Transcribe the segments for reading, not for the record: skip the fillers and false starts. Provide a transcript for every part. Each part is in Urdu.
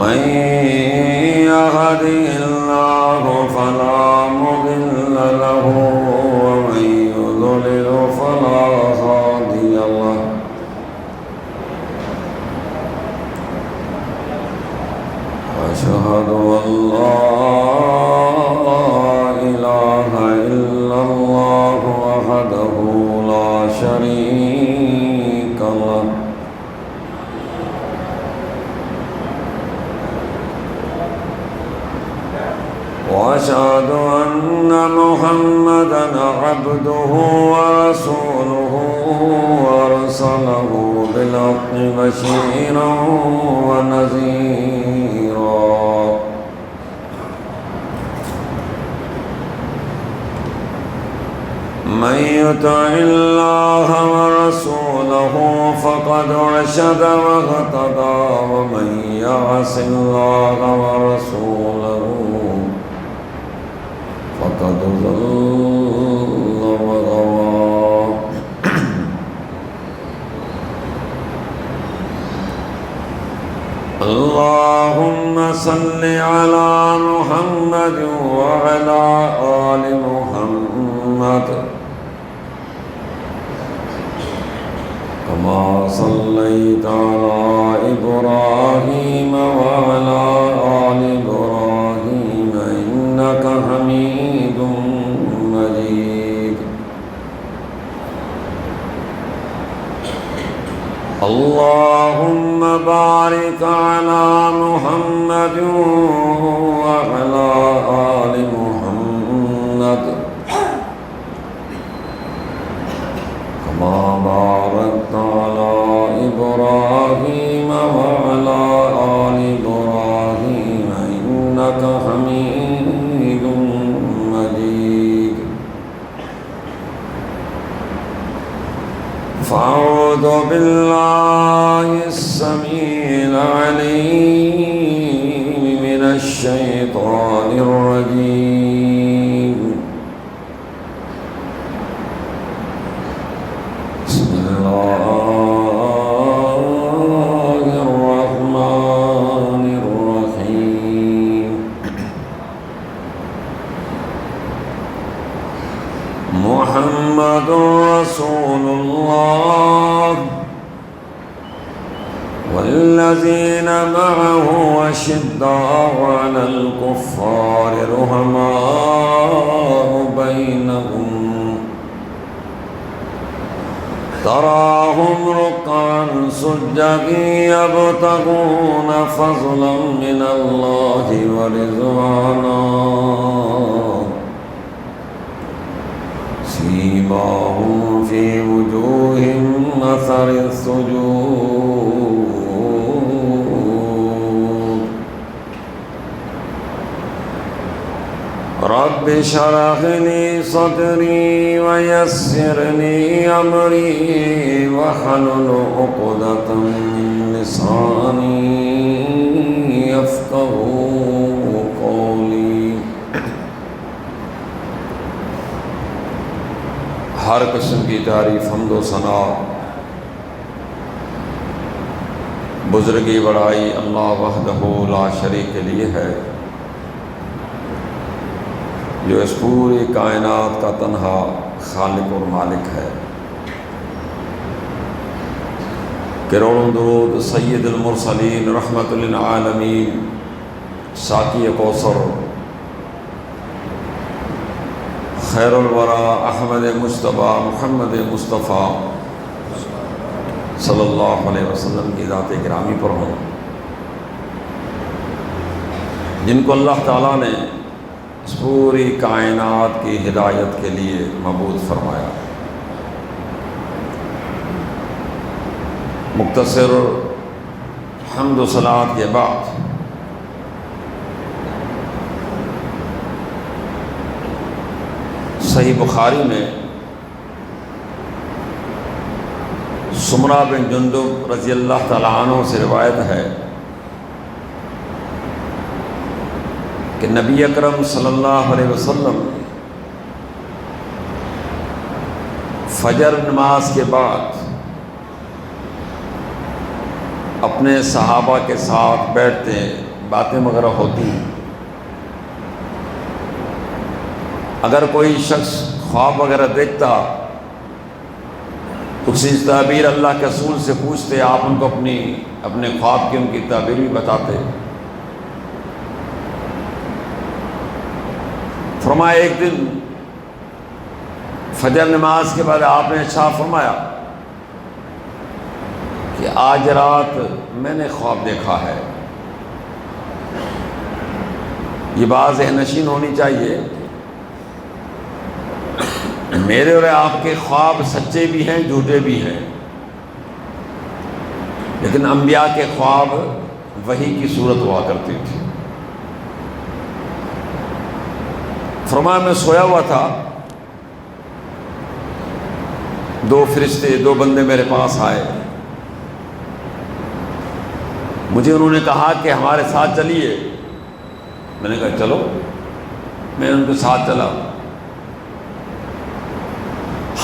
من يهده الله فلا مضل له ومن يضلل فلا هادي له أشهد أن لا إله إلا الله وحده لا شريك له وأشهد أن محمدًا عبده ورسوله أرسله بالحق بشيرًا ونذيرًا من يطع الله ورسوله فقد رشد واهتدى ومن يعص الله ورسوله فقد ضل وغوى اللهم صل على محمد وعلى آل محمد كما صليت على إبراهيم وعلى آل إبراهيم إنك حميد مجيد اللهم بارك على محمد وعلى آل محمد كما باركت على إبراهيم وعلى آل إبراهيم إنك حميد مجيد فأعوذ بالله السميع العليم من الشيطان الرجيم بسم الله الرحمن الرحيم محمد رسول الله والذين معه أشداء على الكفار رحماء بينهم تراهم ركعا سجدا يبتغون فضلا من الله ورضوانا سيماهم في وجوههم أثر السجود رب اشرح لي صدري ويسر لي أمري واحلل عقدة من لساني يفقهوا قولي ہر قسم کی تعریف حمد و ثنا بزرگی بڑائی اللہ وحدہ لا شریک کے لیے ہے جو اس پوری کائنات کا تنہا خالق اور مالک ہے۔ کروڑوں درود سید المرسلین رحمت للعالمین ساقی کوثر خیر الورا احمد مجتبیٰ محمد مصطفیٰ صلی اللہ علیہ وسلم کی ذات گرامی پر ہوں، جن کو اللہ تعالیٰ نے اس پوری کائنات کی ہدایت کے لیے مبعوث فرمایا۔ مختصر حمد و صلوات کے بعد صحیح بخاری میں سمرہ بن جندب رضی اللہ تعالیٰ عنہ سے روایت ہے کہ نبی اکرم صلی اللہ علیہ وسلم فجر نماز کے بعد اپنے صحابہ کے ساتھ بیٹھتے باتیں وغیرہ ہوتی ہیں۔ اگر کوئی شخص خواب وغیرہ دیکھتا تو کسی تعبیر اللہ کے رسول سے پوچھتے، آپ ان کو اپنے خواب کی ان کی تعبیر بھی بتاتے۔ فرمایا ایک دن فجر نماز کے بعد آپ نے ارشاد فرمایا کہ آج رات میں نے خواب دیکھا ہے۔ یہ بات ذہن نشین ہونی چاہیے، میرے اور آپ کے خواب سچے بھی ہیں جھوٹے بھی ہیں، لیکن انبیاء کے خواب وحی کی صورت ہوا کرتی تھی۔ فرمایا میں سویا ہوا تھا، دو فرشتے، دو بندے میرے پاس آئے، مجھے انہوں نے کہا کہ ہمارے ساتھ چلیے۔ میں نے کہا چلو، میں ان کے ساتھ چلا۔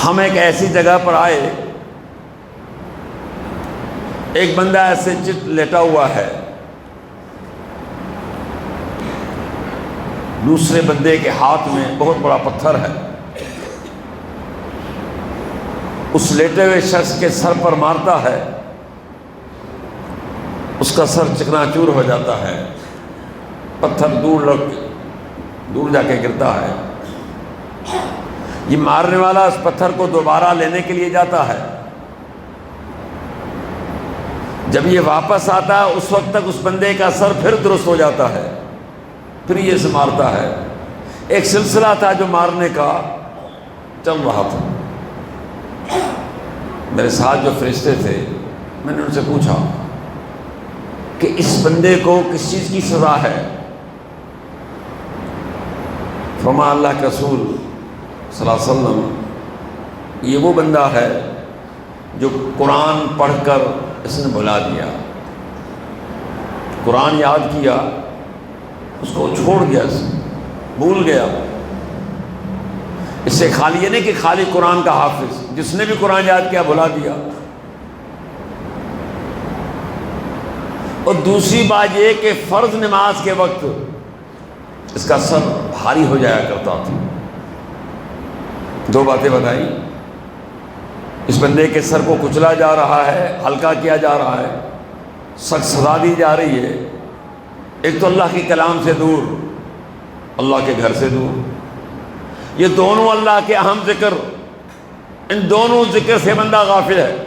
ہم ایک ایسی جگہ پر آئے، ایک بندہ ایسے چت لیٹا ہوا ہے، دوسرے بندے کے ہاتھ میں بہت بڑا پتھر ہے۔ اس لیٹے ہوئے شخص کے سر پر مارتا ہے، اس کا سر چکنا چور ہو جاتا ہے، پتھر دور جا کے گرتا ہے۔ یہ مارنے والا اس پتھر کو دوبارہ لینے کے لیے جاتا ہے، جب یہ واپس آتا ہے اس وقت تک اس بندے کا سر پھر درست ہو جاتا ہے، پھر یہ اسے مارتا ہے۔ ایک سلسلہ تھا جو مارنے کا چل رہا تھا۔ میرے ساتھ جو فرشتے تھے، میں نے ان سے پوچھا کہ اس بندے کو کس چیز کی سزا ہے؟ فرمایا اللہ کے رسول صلی اللہ علیہ وسلم، یہ وہ بندہ ہے جو قرآن پڑھ کر اس نے بھلا دیا، قرآن یاد کیا، اس کو چھوڑ گیا، بھول گیا۔ اس سے خالی یہ نہیں کہ خالی قرآن کا حافظ، جس نے بھی قرآن یاد کیا بھلا دیا۔ اور دوسری بات یہ کہ فرض نماز کے وقت اس کا سر بھاری ہو جایا کرتا تھا۔ دو باتیں بتائیں، اس بندے کے سر کو کچلا جا رہا ہے، ہلکا کیا جا رہا ہے، سخت سزا دی جا رہی ہے۔ ایک تو اللہ کے کلام سے دور، اللہ کے گھر سے دور، یہ دونوں اللہ کے اہم ذکر، ان دونوں ذکر سے بندہ غافل ہے،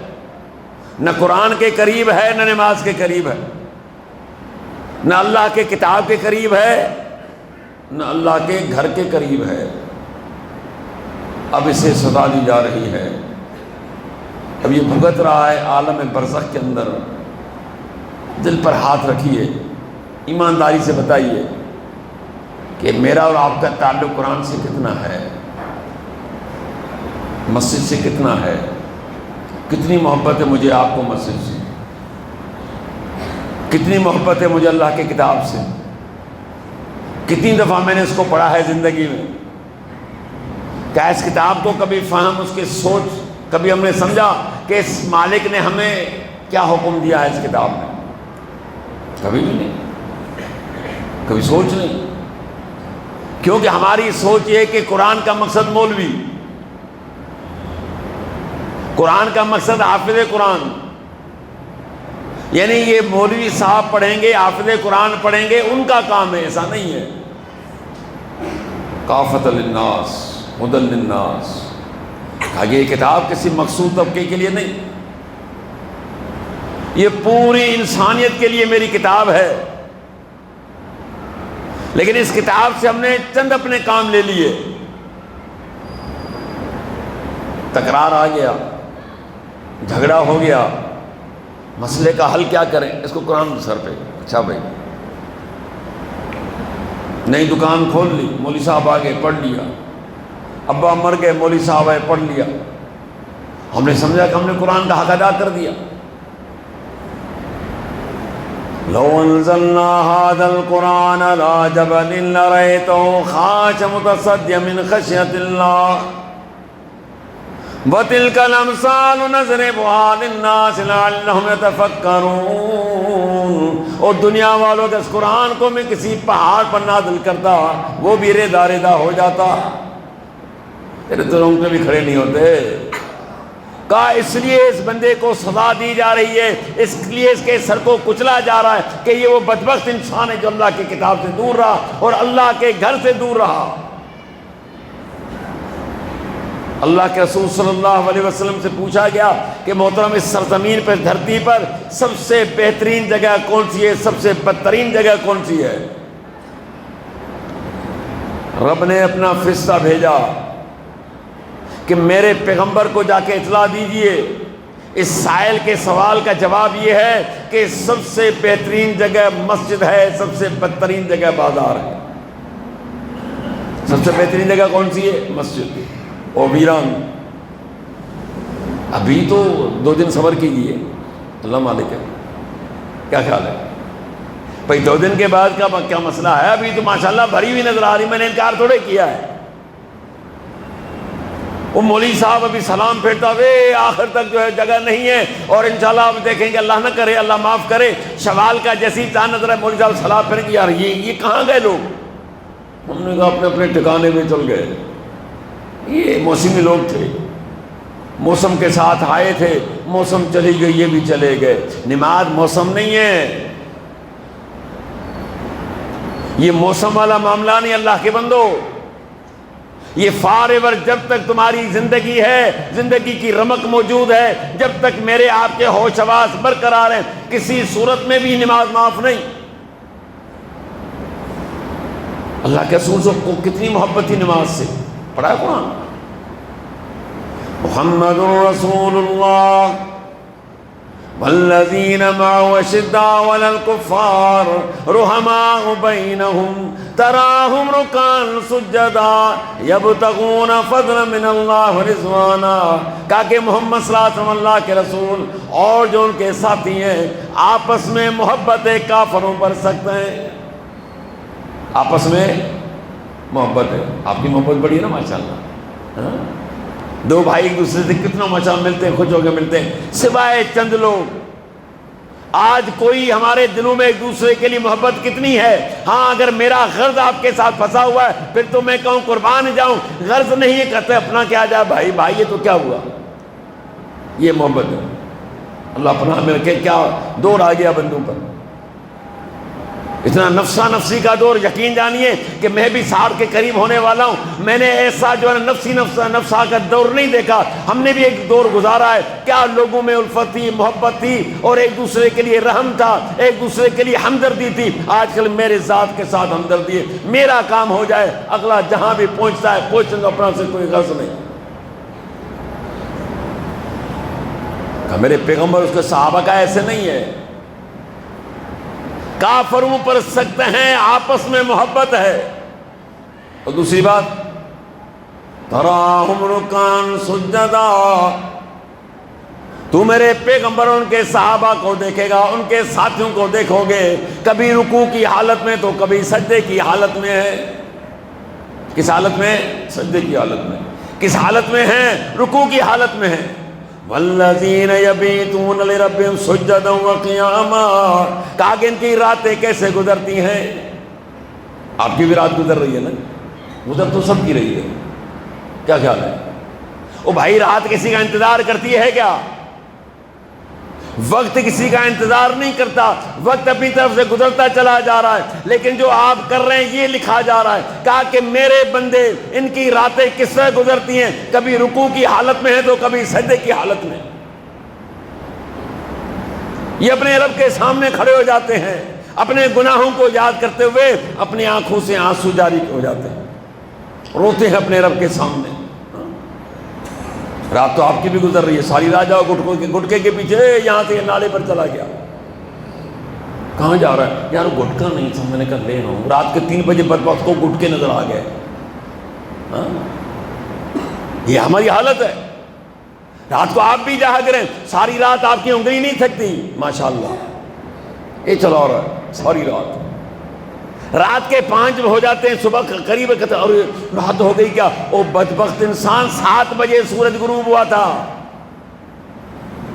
نہ قرآن کے قریب ہے نہ نماز کے قریب ہے، نہ اللہ کے کتاب کے قریب ہے نہ اللہ کے گھر کے قریب ہے۔ اب اسے سزا دی جا رہی ہے، اب یہ بھگت رہا ہے عالم برزخ کے اندر۔ دل پر ہاتھ رکھیے، ایمانداری سے بتائیے کہ میرا اور آپ کا تعلق قرآن سے کتنا ہے، مسجد سے کتنا ہے، کتنی محبت ہے مجھے آپ کو مسجد سے، کتنی محبت ہے مجھے اللہ کی کتاب سے، کتنی دفعہ میں نے اس کو پڑھا ہے زندگی میں، کیا اس کتاب کو کبھی فہم، اس کی سوچ کبھی ہم نے سمجھا کہ اس مالک نے ہمیں کیا حکم دیا ہے اس کتاب میں؟ کبھی بھی نہیں، کبھی سوچ نہیں، کیونکہ ہماری سوچ یہ کہ قرآن کا مقصد مولوی، قرآن کا مقصد حافظ قرآن، یعنی یہ مولوی صاحب پڑھیں گے، حافظ قرآن پڑھیں گے، ان کا کام ہے، ایسا نہیں ہے۔ کافۃ للناس ھدی للناس، یہ کتاب کسی مخصوص طبقے کے لیے نہیں، یہ پوری انسانیت کے لیے میری کتاب ہے۔ لیکن اس کتاب سے ہم نے چند اپنے کام لے لیے، تکرار آ گیا، جھگڑا ہو گیا، مسئلے کا حل کیا کریں؟ اس کو قرآن سر پہ، اچھا بھائی نئی دکان کھول لی، مولوی صاحب آ گئے پڑھ لیا، ابا مر گئے، مولوی صاحب آئے پڑھ لیا، ہم نے سمجھا کہ ہم نے قرآن کا حق ادا کر دیا۔ لو انزلنا هذا القرآن على جبل لرأيته خاشعا متصدعا من خشية الله وتلك الأمثال نضربها للناس لعلهم يتفكرون اور دنیا والوں کے اس قرآن کو میں کسی پہاڑ پر نازل کرتا وہ بھی ریدا ریدا ہو جاتا، تیرے تو رونگٹے بھی کھڑے نہیں ہوتے۔ کہا اس لیے اس بندے کو سزا دی جا رہی ہے، اس لیے اس کے سر کو کچلا جا رہا ہے کہ یہ وہ بدبخت انسان ہے جو اللہ کی کتاب سے دور رہا اور اللہ کے گھر سے دور رہا۔ اللہ کے رسول صلی اللہ علیہ وسلم سے پوچھا گیا کہ محترم اس سرزمین پر دھرتی پر سب سے بہترین جگہ کون سی ہے، سب سے بدترین جگہ کون سی ہے؟ رب نے اپنا فرشتہ بھیجا کہ میرے پیغمبر کو جا کے اطلاع دیجئے، اس سائل کے سوال کا جواب یہ ہے کہ سب سے بہترین جگہ مسجد ہے، سب سے بدترین جگہ بازار ہے۔ سب سے بہترین جگہ کون سی ہے؟ مسجد اور ویران۔ ابھی تو 2 دن صبر کیجیے، اللہ مالک ہے، کیا خیال ہے بھائی؟ 2 دن کے بعد کا کیا مسئلہ ہے؟ ابھی تو ماشاءاللہ بھری ہوئی نظر آ رہی، میں نے انکار تھوڑے کیا ہے۔ وہ مولوی صاحب ابھی سلام پھیرتا ہوئے آخر تک جو ہے جگہ نہیں ہے، اور انشاءاللہ آپ دیکھیں گے، اللہ نہ کرے، اللہ معاف کرے، شوال کا جیسی چاند نظر ہے مولوی صاحب سلام پھیریں گے، یار یہ کہاں گئے لوگ؟ ہم نے کہا اپنے اپنے ٹھکانے میں چل گئے۔ یہ موسمی لوگ تھے، موسم کے ساتھ آئے تھے، موسم چلی گئی یہ بھی چلے گئے۔ نماز موسم نہیں ہے، یہ موسم والا معاملہ نہیں اللہ کے بندو۔ یہ فارور جب تک تمہاری زندگی ہے، زندگی کی رمق موجود ہے، جب تک میرے آپ کے ہوش حواس برقرار ہیں، کسی صورت میں بھی نماز معاف نہیں۔ اللہ کے رسول کو کتنی محبت تھی نماز سے، پڑھا ہے قرآن؟ محمد رسول اللہ والذین معه اشداء علی الکفار رحماء بینہم تراہم رکعا سجدا یبتغون فضلا من اللہ ورضوانا۔ کہا کہ محمد صلی اللہ علیہ وسلم اللہ کے رسول اور جو ان کے ساتھی ہیں آپس میں محبت کافروں پر سخت ہیں، آپس میں محبت ہے۔ آپ کی محبت بڑی ہے نا ماشاءاللہ، 2 بھائی ایک دوسرے سے کتنا ماشاءاللہ ملتے ہیں، خوش ہو کے ملتے ہیں، سوائے چند لوگ۔ آج کوئی ہمارے دلوں میں ایک دوسرے کے لیے محبت کتنی ہے؟ ہاں اگر میرا غرض آپ کے ساتھ پھنسا ہوا ہے پھر تو میں کہوں قربان جاؤں، غرض نہیں ہے کہتے اپنا کیا جائے بھائی بھائی یہ تو کیا ہوا؟ یہ محبت ہے۔ اللہ پناہ میں رکھے، کیا دور آ گیا بندوں پر، اتنا نفسا نفسی کا دور۔ یقین جانیے کہ میں بھی 60 کے قریب ہونے والا ہوں، میں نے ایسا جو ہے نفسی نفسا کا دور نہیں دیکھا۔ ہم نے بھی ایک دور گزارا ہے، کیا لوگوں میں الفت تھی، محبت تھی، اور ایک دوسرے کے لیے رحم تھا، ایک دوسرے کے لیے ہمدردی تھی۔ آج کل میرے ذات کے ساتھ ہمدردی ہے، میرا کام ہو جائے، اگلا جہاں بھی پہنچتا ہے پہنچنے کا اپنا سے کوئی غرض نہیں۔ میرے پیغمبر اس کے صحابہ کا ایسے نہیں ہے، کافروں پر سخت ہیں، آپس میں محبت ہے۔ اور دوسری بات تراہم رکعا سجدا، تو میرے پیغمبر ان کے صحابہ کو دیکھے گا، ان کے ساتھیوں کو دیکھو گے، کبھی رکوع کی حالت میں تو کبھی سجدے کی حالت میں ہے۔ کس حالت میں؟ سجدے کی حالت میں۔ کس حالت میں ہیں؟ رکوع کی حالت میں ہیں۔ والذین یبیتون لربہم سجدا وقیاما، کہا کہ ان کی راتیں کیسے گزرتی ہیں؟ آپ کی بھی رات گزر رہی ہے نا، گزر تو سب کی رہی ہے، کیا خیال ہے؟ او بھائی رات کسی کا انتظار کرتی ہے کیا؟ وقت کسی کا انتظار نہیں کرتا، وقت اپنی طرف سے گزرتا چلا جا رہا ہے، لیکن جو آپ کر رہے ہیں یہ لکھا جا رہا ہے۔ کہا کہ میرے بندے ان کی راتیں کس طرح گزرتی ہیں، کبھی رکوع کی حالت میں ہیں تو کبھی سجدے کی حالت میں۔ یہ اپنے رب کے سامنے کھڑے ہو جاتے ہیں، اپنے گناہوں کو یاد کرتے ہوئے اپنی آنکھوں سے آنسو جاری ہو جاتے ہیں، روتے ہیں اپنے رب کے سامنے۔ رات تو آپ کی بھی گزر رہی ہے، ساری رات جاؤ گٹکے کے پیچھے، یہاں سے یہ نالے پر چلا گیا، کہاں جا رہا ہے؟ یار گٹکا نہیں تھا، میں نے کہا لے رہا ہوں۔ رات کے 3 بجے بدبخت کو گٹکے نظر آ گئے۔ یہ ہماری حالت ہے۔ رات کو آپ بھی جاگ رہے ہیں، ساری رات آپ کی انگلی نہیں تھکتی، ماشاءاللہ یہ چلا رہا ہے ساری رات۔ رات کے 5 ہو جاتے ہیں، صبح قریب کہتے ہیں اور رات ہو گئی کیا؟ وہ بدبخت انسان 7 بجے سورج غروب ہوا تھا،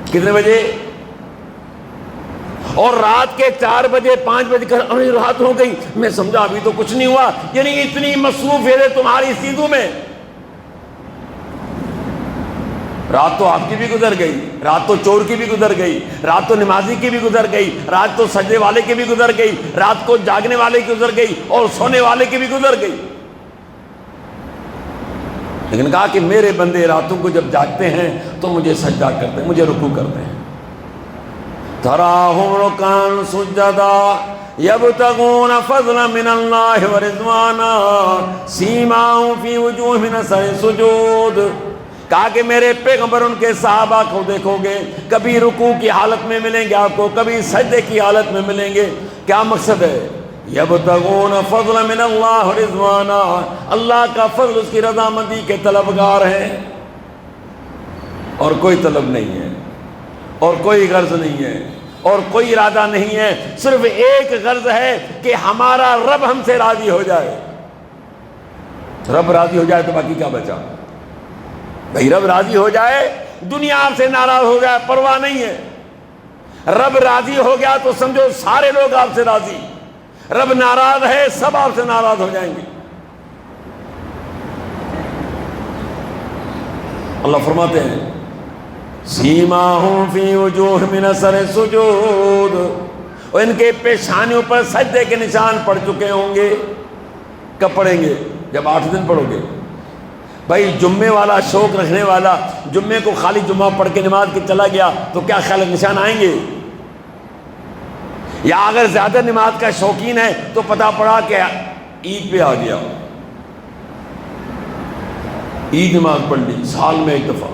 کتنے بجے؟ اور رات کے 4 بجے 5 بجے کر ارے رات ہو گئی، میں سمجھا ابھی تو کچھ نہیں ہوا، یعنی اتنی مصروفیت ہے تمہاری چیزوں میں۔ رات تو آپ کی بھی گزر گئی، رات تو چور کی بھی گزر گئی، رات تو نمازی کی بھی گزر گئی، رات تو سجدے والے کی بھی گزر گئی، رات کو جاگنے والے کی گزر گئی اور سونے والے کی بھی گزر گئی۔ لیکن کہا کہ میرے بندے راتوں کو جب جاگتے ہیں تو مجھے سجدہ کرتے ہیں، مجھے رکوع کرتے ہیں۔ تراہم رکعا سجدا یبتغون فضلا من اللہ ورضوانا سیماہم فی وجوہہم من اثر السجود۔ کہا کہ میرے پیغمبر ان کے صحابہ کو دیکھو گے، کبھی رکوع کی حالت میں ملیں گے آپ کو، کبھی سجدے کی حالت میں ملیں گے۔ کیا مقصد ہے؟ یبتغون فضلا من اللہ ورضوانا، اللہ کا فضل، اس کی رضامندی کے طلبگار ہیں، اور کوئی طلب نہیں ہے، اور کوئی غرض نہیں ہے، اور کوئی ارادہ نہیں ہے، صرف ایک غرض ہے کہ ہمارا رب ہم سے راضی ہو جائے۔ رب راضی ہو جائے تو باقی کیا بچا؟ بھئی رب راضی ہو جائے، دنیا آپ سے ناراض ہو جائے پرواہ نہیں ہے۔ رب راضی ہو گیا تو سمجھو سارے لوگ آپ سے راضی، رب ناراض ہے سب آپ سے ناراض ہو جائیں گے۔ اللہ فرماتے ہیں سیماہم فی وجوہ من اثر السجود، اور ان کے پیشانیوں پر سجدے کے نشان پڑ چکے ہوں گے۔ کب پڑیں گے؟ جب 8 دن پڑھو گے۔ بھائی جمعے والا شوق رکھنے والا جمعے کو خالی جمعہ پڑھ کے نماز کے چلا گیا تو کیا خیال ہے نشان آئیں گے؟ یا اگر زیادہ نماز کا شوقین ہے تو پتہ پڑا کہ عید پہ آ گیا، عید نماز پڑھ لی سال میں ایک دفعہ،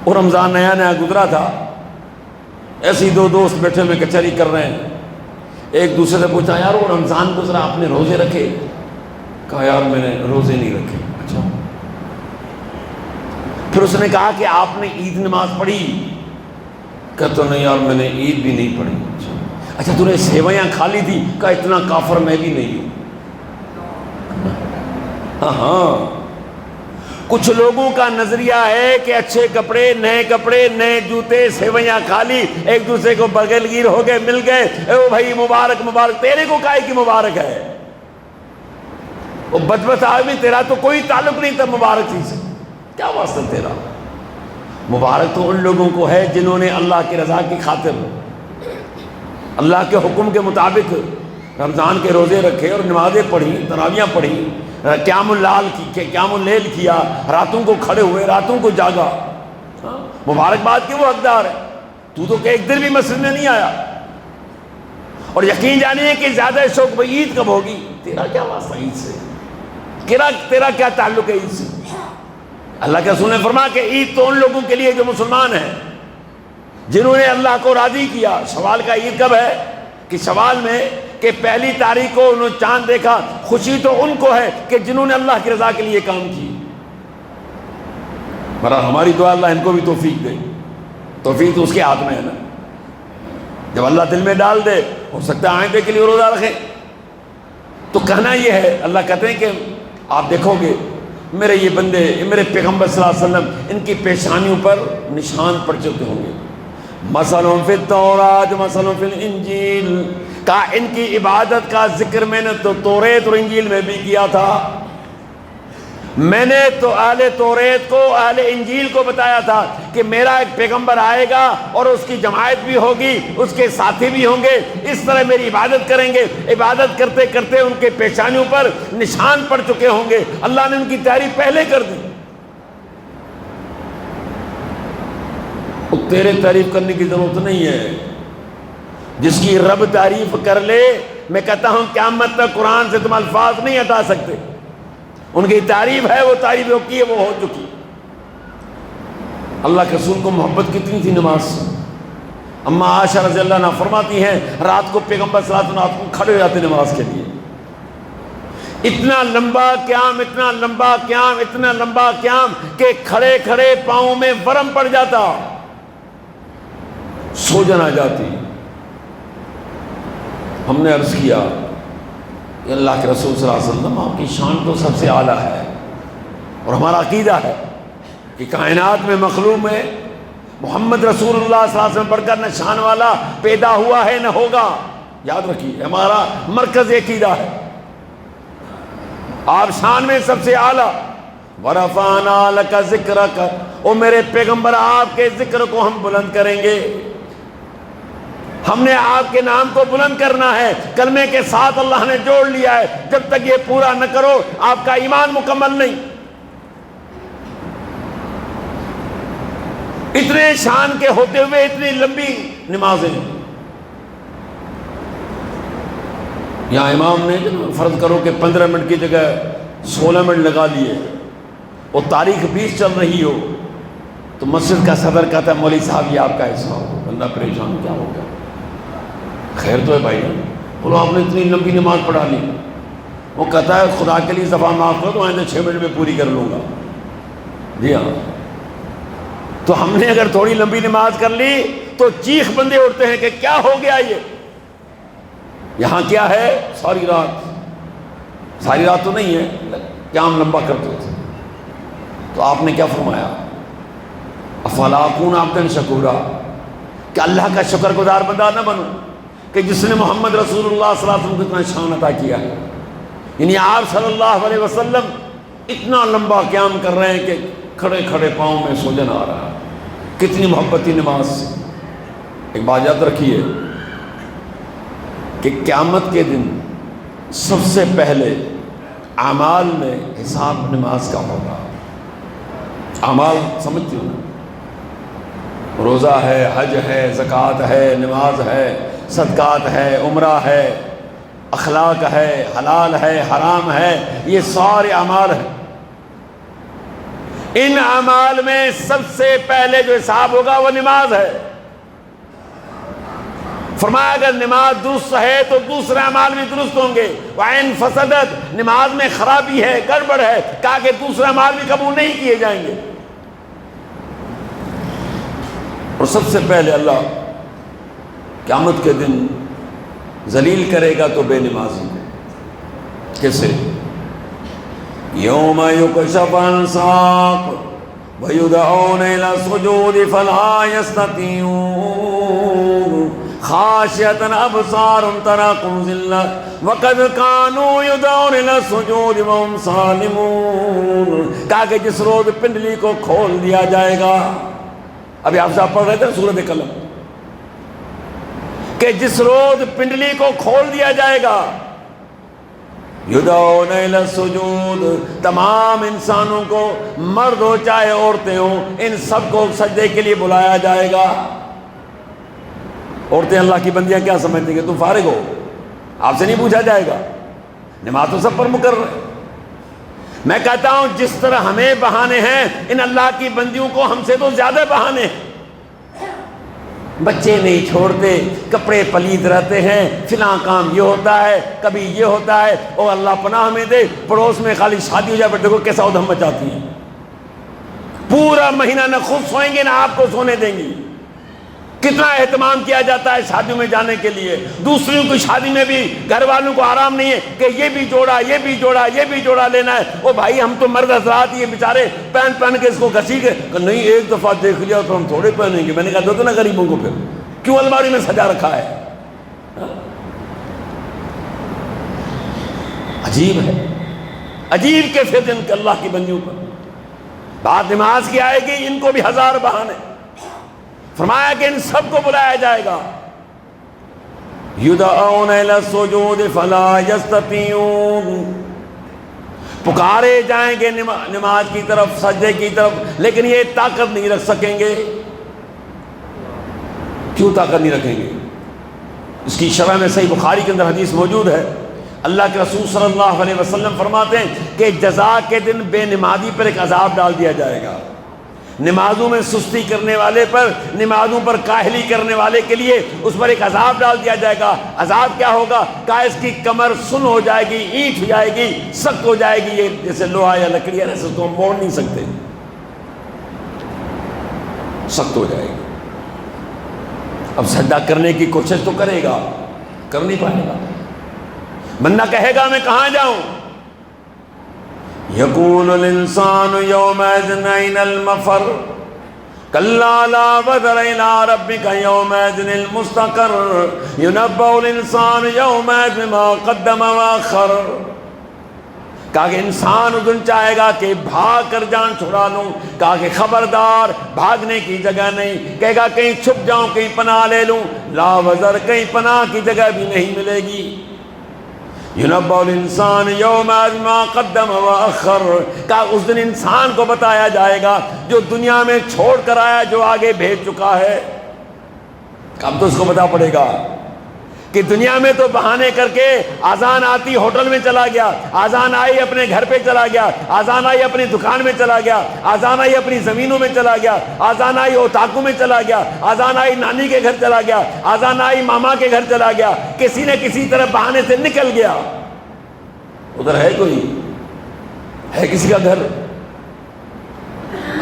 اور رمضان نیا نیا گزرا تھا، ایسے ہی 2 دوست بیٹھے ہوئے کچہری کر رہے ہیں، ایک دوسرے سے پوچھا یار وہ رمضان گزرا آپ نے روزے رکھے؟ کہا یار میں نے روزے نہیں رکھے۔ اچھا، پھر اس نے کہا کہ آپ نے عید نماز پڑھی؟ کہتا نہیں یار میں نے عید بھی نہیں پڑھی۔ اچھا تو نے سیویاں کھا لی تھی؟ کہا اتنا کافر میں بھی نہیں ہوں۔ ہاں کچھ لوگوں کا نظریہ ہے کہ اچھے کپڑے، نئے جوتے، سیویاں کھا لی، ایک دوسرے کو بغل گیر ہو گئے، مل گئے، او بھائی مبارک مبارک، تیرے کو کائے کی مبارک ہے؟ وہ بدبخت آدمی، تیرا تو کوئی تعلق نہیں تھا مبارک چیز سے، کیا واسطہ تیرا؟ مبارک تو ان لوگوں کو ہے جنہوں نے اللہ کی رضا کی خاطر اللہ کے حکم کے مطابق رمضان کے روزے رکھے اور نمازیں پڑھی، تراویاں پڑھی، قیام اللیل کیا، راتوں کو کھڑے ہوئے، راتوں کو جاگا۔ مبارکباد کے وہ حقدار ہے۔ تو کہ ایک دن بھی مسجد میں نہیں آیا، اور یقین جانیے کہ زیادہ شوق بھئی عید کب ہوگی؟ تیرا کیا واسطہ عید سے؟ تیرا کیا تعلق ہے عید سے؟ اللہ کے رسول نے فرمایا کہ عید تو ان لوگوں کے لیے جو مسلمان ہیں، جنہوں نے اللہ کو راضی کیا۔ شوال کا عید کب ہے؟ کہ شوال میں کہ 1 تاریخ کو انہوں نے چاند دیکھا، خوشی تو ان کو ہے کہ جنہوں نے اللہ کی رضا کے لیے کام کی۔ برا ہماری دعا اللہ ان کو بھی توفیق دے، توفیق تو اس کے ہاتھ میں ہے نا، جب اللہ دل میں ڈال دے ہو سکتا ہے آئندے کے لیے روزہ رکھے۔ تو کہنا یہ ہے، اللہ کہتے ہیں کہ آپ دیکھو گے میرے یہ بندے، میرے پیغمبر صلی اللہ علیہ وسلم، ان کی پیشانیوں پر نشان پڑ چکے ہوں گے۔ مثلاً فی التوراۃ مثلاً فی الانجیل، کا ان کی عبادت کا ذکر میں نے تو توریت اور انجیل میں بھی کیا تھا۔ میں نے تو اہل توریت کو، اہل انجیل کو بتایا تھا کہ میرا ایک پیغمبر آئے گا اور اس کی جماعت بھی ہوگی، اس کے ساتھی بھی ہوں گے، اس طرح میری عبادت کریں گے۔ عبادت کرتے کرتے ان کے پیشانیوں پر نشان پڑ چکے ہوں گے۔ اللہ نے ان کی تعریف پہلے کر دی۔ تیرے تعریف کرنے کی ضرورت نہیں ہے، جس کی رب تعریف کر لے، میں کہتا ہوں قیامت تک قرآن سے تم الفاظ نہیں ہٹا سکتے۔ ان کی تعریف ہے، وہ تعریف جو کی ہے وہ ہو چکی۔ اللہ کے رسول کو محبت کتنی تھی نماز سے؟ اما عائشہ رضی اللہ عنہا فرماتی ہیں رات کو پیغمبر صلی اللہ علیہ وسلم رات کو کھڑے ہو جاتے نماز کے لیے، اتنا لمبا قیام، اتنا لمبا قیام، اتنا لمبا قیام کہ کھڑے کھڑے پاؤں میں ورم پڑ جاتا، سو جنا جاتی۔ ہم نے عرض کیا کہ اللہ کے رسول صلی اللہ علیہ وسلم آپ کی شان تو سب سے اعلیٰ ہے، اور ہمارا عقیدہ ہے کہ کائنات میں مخلوق میں محمد رسول اللہ صلی اللہ علیہ وسلم بڑھ کر نہ شان والا پیدا ہوا ہے نہ ہوگا. یاد رکھیے ہمارا مرکز عقیدہ ہے. آپ شان میں سب سے اعلیٰ. وَرَفَعْنَا لَكَ ذِكْرَكَ، او میرے پیغمبر آپ کے ذکر کو ہم بلند کریں گے. ہم نے آپ کے نام کو بلند کرنا ہے. کلمے کے ساتھ اللہ نے جوڑ لیا ہے. جب تک یہ پورا نہ کرو آپ کا ایمان مکمل نہیں. اتنے شان کے ہوتے ہوئے اتنی لمبی نمازیں. یہاں امام نے فرض کرو کہ 15 منٹ کی جگہ 16 منٹ لگا لیے اور تاریخ 20 چل رہی ہو تو مسجد کا صدر کہتا ہے مولوی صاحب یہ آپ کا حصہ ہو. بندہ پریشان کیا ہو گیا. خیر تو ہے بھائی جان. بولو آپ نے اتنی لمبی نماز پڑھا لی. وہ کہتا ہے خدا کے لیے دفعہ معاف کرو تو آئندہ 6 منٹ میں پوری کر لوں گا. جی ہاں. تو ہم نے اگر تھوڑی لمبی نماز کر لی تو چیخ بندے اٹھتے ہیں کہ کیا ہو گیا یہ. یہاں کیا ہے ساری رات تو نہیں ہے قیام لمبا کرتے تھے. تو آپ نے کیا فرمایا افلا اکون عبدا شکورا، کہ اللہ کا شکر گزار بندہ نہ بنوں کہ جس نے محمد رسول اللہ صلی اللہ علیہ وسلم کو اتنا شان عطا کیا ہے. یعنی آپ صلی اللہ علیہ وسلم اتنا لمبا قیام کر رہے ہیں کہ کھڑے کھڑے پاؤں میں سوجن آ رہا ہے. کتنی محبتی نماز سے. ایک بات یاد رکھیے کہ قیامت کے دن سب سے پہلے اعمال میں حساب نماز کا ہوگا. اعمال سمجھتی ہو نا؟ روزہ ہے، حج ہے، زکوٰۃ ہے، نماز ہے، صدقات ہے، عمرہ ہے، اخلاق ہے، حلال ہے، حرام ہے، یہ سارے اعمال ہیں. ان اعمال میں سب سے پہلے جو حساب ہوگا وہ نماز ہے. فرمایا اگر نماز درست ہے تو دوسرے اعمال بھی درست ہوں گے. وَإِن فَسَدَتْ، نماز میں خرابی ہے، گڑبڑ ہے، کہا کہ دوسرے اعمال بھی قبول نہیں کیے جائیں گے. اور سب سے پہلے اللہ قیامت کے دن ذلیل کرے گا تو بے نمازی کو. کیسے؟ یوم یکشف عن ساق ویدعون الی السجود فلا یستطیعون خاشعۃ ابصارهم ترہقهم ذلہ وقد كانوا يدعون الی السجود وهم سالمون. کہا کہ جس روز پنڈلی کو کھول دیا جائے گا. ابھی آپ صاحب پڑھ رہے تھے سورۃ قلم کہ جس روز پنڈلی کو کھول دیا جائے گا یدعون الی السجود، تمام انسانوں کو، مرد ہو چاہے عورتیں ہوں، ان سب کو سجدے کے لیے بلایا جائے گا. عورتیں اللہ کی بندیاں کیا سمجھتی ہیں کہ تم فارغ ہو، آپ سے نہیں پوچھا جائے گا. نماز تو سب پر مقرر ہے. میں کہتا ہوں جس طرح ہمیں بہانے ہیں ان اللہ کی بندیوں کو ہم سے تو زیادہ بہانے ہیں. بچے نہیں چھوڑتے، کپڑے پلید رہتے ہیں، فلاں کام یہ ہوتا ہے، کبھی یہ ہوتا ہے. او اللہ پناہ میں دے، پڑوس میں خالی شادی ہو جائے پر دیکھو کیسا ادھم مچاتی ہیں. پورا مہینہ نہ خود سوئیں گے نہ آپ کو سونے دیں گی. کتنا اہتمام کیا جاتا ہے شادیوں میں جانے کے لیے. دوسروں کی شادی میں بھی گھر والوں کو آرام نہیں ہے کہ یہ بھی جوڑا، یہ بھی جوڑا، یہ بھی جوڑا لینا ہے. او بھائی ہم تو مرد حضرات یہ بیچارے پہن کے اس کو گھسی کے نہیں ایک دفعہ دیکھ لیا تو ہم تھوڑے پہنیں گے. میں نے کہا دو نا غریبوں کو پھر کیوں الماری میں سجا رکھا ہے. عجیب ہے، عجیب کیفیت ان کے اللہ کی بندیوں پر. بات نماز کی آئے گی ان کو بھی ہزار بہانے. فرمایا کہ ان سب کو بلایا جائے گا. یدعون الی السجود فلا یستطیعون، پکارے جائیں گے نماز کی طرف، سجدے کی طرف، لیکن یہ طاقت نہیں رکھ سکیں گے. کیوں طاقت نہیں رکھیں گے؟ اس کی شرح میں صحیح بخاری کے اندر حدیث موجود ہے. اللہ کے رسول صلی اللہ علیہ وسلم فرماتے ہیں کہ جزا کے دن بے نمازی پر ایک عذاب ڈال دیا جائے گا. نمازوں میں سستی کرنے والے پر، نمازوں پر کاہلی کرنے والے کے لیے اس پر ایک عذاب ڈال دیا جائے گا. عذاب کیا ہوگا؟ کہ اس کی کمر سن ہو جائے گی، اینٹ ہو جائے گی، سخت ہو جائے گی. یہ جیسے لوہا یا لکڑی ہے اس کو ہم موڑ نہیں سکتے، سخت ہو جائے گی. اب سجدہ کرنے کی کوشش تو کرے گا، کر نہیں پائے گا. بندہ کہے گا میں کہاں جاؤں؟ یقول الانسان یومئذ این المفر، کلا لا وزر الی ربک یومئذ المستقر ینبأ الانسان یومئذ بما قدم واخر۔ کہا کہ انسان اس دن چاہے گا کہ بھاگ کر جان چھڑا لوں، کہا کہ خبردار بھاگنے کی جگہ نہیں، کہے گا کہیں چھپ جاؤں، کہیں پناہ لے لوں، لا وزر کہیں پناہ کی جگہ بھی نہیں ملے گی۔ ینبأ الانسان یومئذ بما قدم واخر، کہا اس دن انسان کو بتایا جائے گا جو دنیا میں چھوڑ کر آیا، جو آگے بھیج چکا ہے۔ اب تو اس کو پتا پڑے گا کہ دنیا میں تو بہانے کر کے اذان آتی ہوٹل میں چلا گیا، اذان آئی اپنے گھر پہ چلا گیا، اذان آئی اپنی دکان میں چلا گیا، اذان آئی اپنی زمینوں میں چلا گیا، اذان آئی اوتاکوں میں چلا گیا، اذان آئی نانی کے گھر چلا گیا، اذان آئی ماما کے گھر چلا گیا، کسی نہ کسی طرح بہانے سے نکل گیا۔ ادھر ہے کوئی، ہے کسی کا گھر؟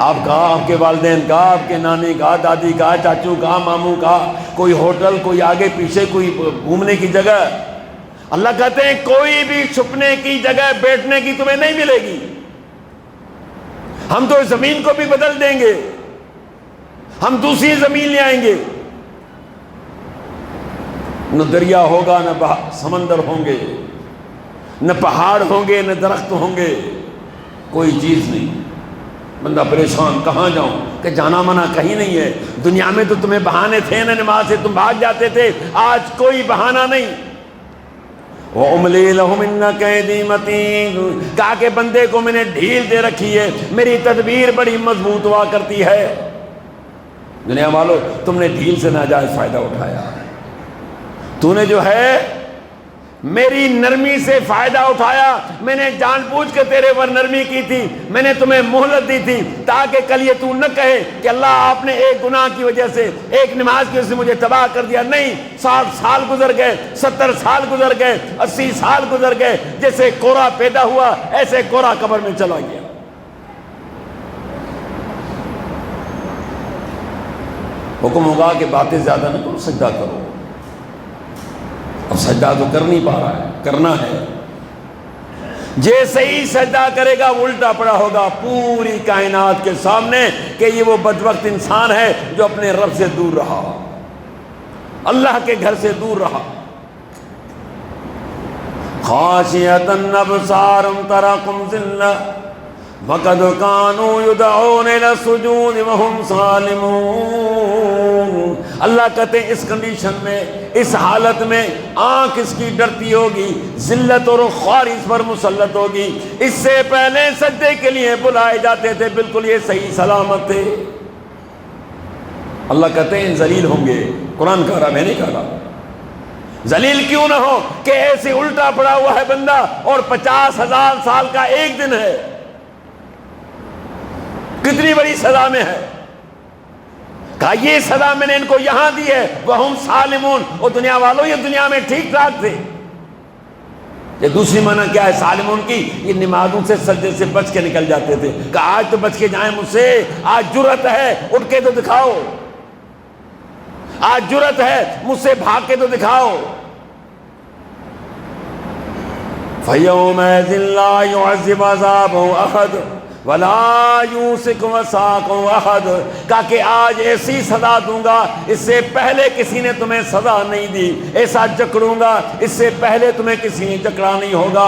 آپ کا، آپ کے والدین کا، آپ کے نانی کا، دادی کا، چاچو کا، ماموں کا، کوئی ہوٹل، کوئی آگے پیچھے، کوئی گھومنے کی جگہ۔ اللہ کہتے ہیں کوئی بھی چھپنے کی جگہ بیٹھنے کی تمہیں نہیں ملے گی، ہم تو اس زمین کو بھی بدل دیں گے، ہم دوسری زمین لے آئیں گے، نہ دریا ہوگا، نہ سمندر ہوں گے، نہ پہاڑ ہوں گے، نہ درخت ہوں گے، کوئی چیز نہیں۔ بندہ پریشان، کہاں جاؤں، کہ جانا منع کہیں نہیں ہے۔ دنیا میں تو تمہیں بہانے تھے نا، نماز سے تم بھاگ جاتے تھے، آج کوئی بہانہ نہیں۔ وَأُمْلِي لَهُمْ إِنَّ كَيْدِي مَتِينٌ، کہا کہ بندے کو میں نے ڈھیل دے رکھی ہے، میری تدبیر بڑی مضبوط ہوا کرتی ہے۔ دنیا والو، تم نے ڈھیل سے ناجائز فائدہ اٹھایا، تو نے جو ہے میری نرمی سے فائدہ اٹھایا، میں نے جان بوجھ کے تیرے پر نرمی کی تھی، میں نے تمہیں مہلت دی تھی تاکہ کل یہ تو نہ کہے کہ اللہ آپ نے ایک گناہ کی وجہ سے، ایک نماز کی وجہ سے مجھے تباہ کر دیا۔ نہیں، 60 سال گزر گئے، 70 سال گزر گئے، 80 سال گزر گئے، جیسے کوڑا پیدا ہوا ایسے کوڑا قبر میں چلا گیا۔ حکم ہوگا کہ باتیں زیادہ نہ کرو، سجدہ کرو۔ اب سجدہ تو کر نہیں پا رہا ہے، کرنا ہے۔ جیسے ہی سجدہ کرے گا وہ الٹا پڑا ہوگا پوری کائنات کے سامنے کہ یہ وہ بدبخت انسان ہے جو اپنے رب سے دور رہا، اللہ کے گھر سے دور رہا۔ خاشعۃ ابصارهم ترہم ذلہ وقد كانوا يدعون الى السجود وهم سالمون۔ اللہ کہتے ہیں اس کنڈیشن میں، اس حالت میں آنکھ اس کی ڈرتی ہوگی، ذلت اور خوار اس پر مسلط ہوگی۔ اس سے پہلے سجدے کے لیے بلائے جاتے تھے، بالکل یہ صحیح سلامت تھے۔ اللہ کہتے ہیں ذلیل ہوں گے، قرآن کہہ رہا، میں نہیں کہہ رہا۔ ذلیل کیوں نہ ہو کہ ایسے الٹا پڑا ہوا ہے بندہ اور 50,000 سال کا ایک دن ہے، کتنی بڑی سزا میں ہے۔ کہا یہ سزا میں نے ان کو یہاں دی ہے، وَهُمْ سالمون، اور دنیا والوں یہ دنیا میں ٹھیک ٹھاک تھے۔ یہ دوسری معنی کیا ہے سالمون کی؟ یہ نمازوں سے سجدے سے بچ کے نکل جاتے تھے۔ کہا آج تو بچ کے جائیں مجھ سے، آج جرأت ہے اٹھ کے تو دکھاؤ، آج جرأت ہے مجھ سے بھاگ کے تو دکھاؤ۔ فَيَوْمَئِذٍ لَا يُعَذِّبُ عَذَابَهُ أَحَدٌ وَلَا يُوثِقُ وَثَاقَهُ أَحَدٌ، کہا کہ آج ایسی سزا دوں گا اس سے پہلے کسی نے تمہیں سزا نہیں دی، ایسا جکڑوں گا اس سے پہلے تمہیں کسی نے جکڑا نہیں ہوگا،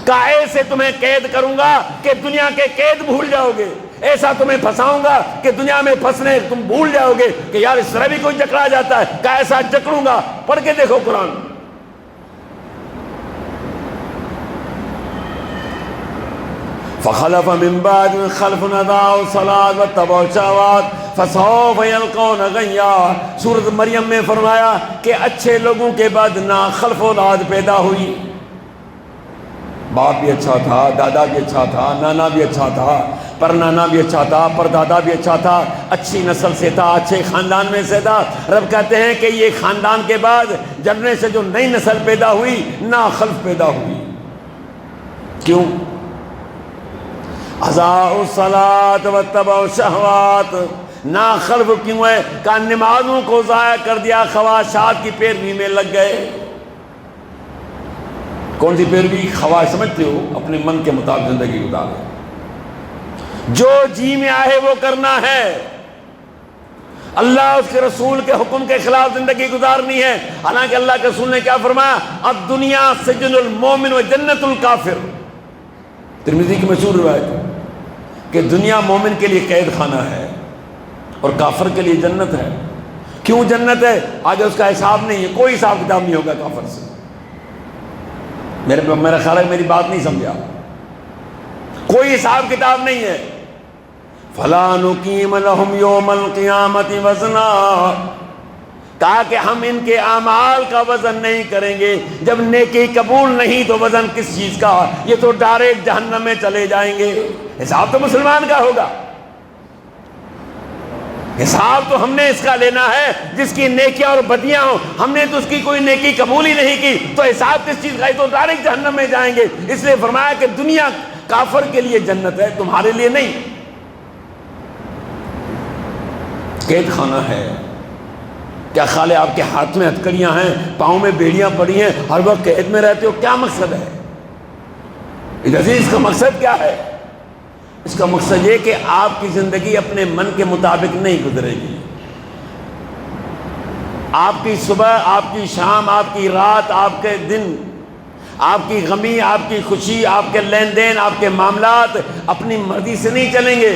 کہا ایسے تمہیں قید کروں گا کہ دنیا کے قید بھول جاؤ گے، ایسا تمہیں پھنساؤں گا کہ دنیا میں پھنسنے تم بھول جاؤ گے کہ یار اس طرح بھی کوئی جکڑا جاتا ہے، کہا ایسا جکڑوں گا۔ پڑھ کے دیکھو قرآن۔ فخلف من بعد خلف اضاعوا الصلاة واتبعوا الشهوات فسوف يلقون غیا۔ سورۃ مریم میں فرمایا کہ اچھے لوگوں کے بعد ناخلف اولاد پیدا ہوئی، باپ بھی اچھا تھا، دادا بھی اچھا تھا، نانا بھی اچھا تھا، پر نانا بھی اچھا تھا، پر دادا بھی اچھا تھا، اچھی نسل سے تھا، اچھے خاندان میں سے تھا۔ رب کہتے ہیں کہ یہ خاندان کے بعد جننے سے جو نئی نسل پیدا ہوئی ناخلف پیدا ہوئی۔ کیوں؟ اضاعوا الصلاۃ واتبعوا الشہوات، ناخلف کیوں ہے؟ کہ نمازوں کو ضائع کر دیا، خواہشات کی پیروی میں لگ گئے۔ کون سی پیروی؟ خواہش، سمجھتے ہو؟ اپنے من کے مطابق زندگی گزارے۔ جو جی میں آئے وہ کرنا ہے، اللہ اس کے رسول کے حکم کے خلاف زندگی گزارنی ہے۔ حالانکہ اللہ کے رسول نے کیا فرمایا؟ الدنیا سجن المومن و جنت الکافر، ترمذی کی مشہور روایت ہے کہ دنیا مومن کے لیے قید خانہ ہے اور کافر کے لیے جنت ہے۔ کیوں جنت ہے؟ آگے اس کا حساب نہیں ہے، کوئی حساب کتاب نہیں ہوگا کافر سے۔ میرا خیال ہے میری بات نہیں سمجھا، کوئی حساب کتاب نہیں ہے۔ فَلَا نُقِيمَ لَهُمْ يَوْمَ الْقِيَامَةِ وَزْنًا، تاکہ ہم ان کے اعمال کا وزن نہیں کریں گے۔ جب نیکی قبول نہیں تو وزن کس چیز کا؟ یہ تو ڈائریکٹ جہنم میں چلے جائیں گے۔ حساب تو مسلمان کا ہوگا، حساب تو ہم نے اس کا لینا ہے جس کی نیکیاں اور بدیاں ہوں۔ ہم نے تو اس کی کوئی نیکی قبول ہی نہیں کی تو حساب کس چیز کا؟ یہ تو ڈائریکٹ جہنم میں جائیں گے۔ اس لیے فرمایا کہ دنیا کافر کے لیے جنت ہے، تمہارے لیے نہیں، قید خانہ ہے۔ کیا خالے آپ کے ہاتھ میں ہتکڑیاں ہیں، پاؤں میں بیڑیاں پڑی ہیں، ہر وقت قید میں رہتے ہو؟ کیا مقصد ہے اس کا مقصد کیا ہے؟ اس کا مقصد یہ کہ آپ کی زندگی اپنے من کے مطابق نہیں گزرے گی۔ آپ کی صبح، آپ کی شام، آپ کی رات، آپ کے دن، آپ کی غمی، آپ کی خوشی، آپ کے لین دین، آپ کے معاملات اپنی مرضی سے نہیں چلیں گے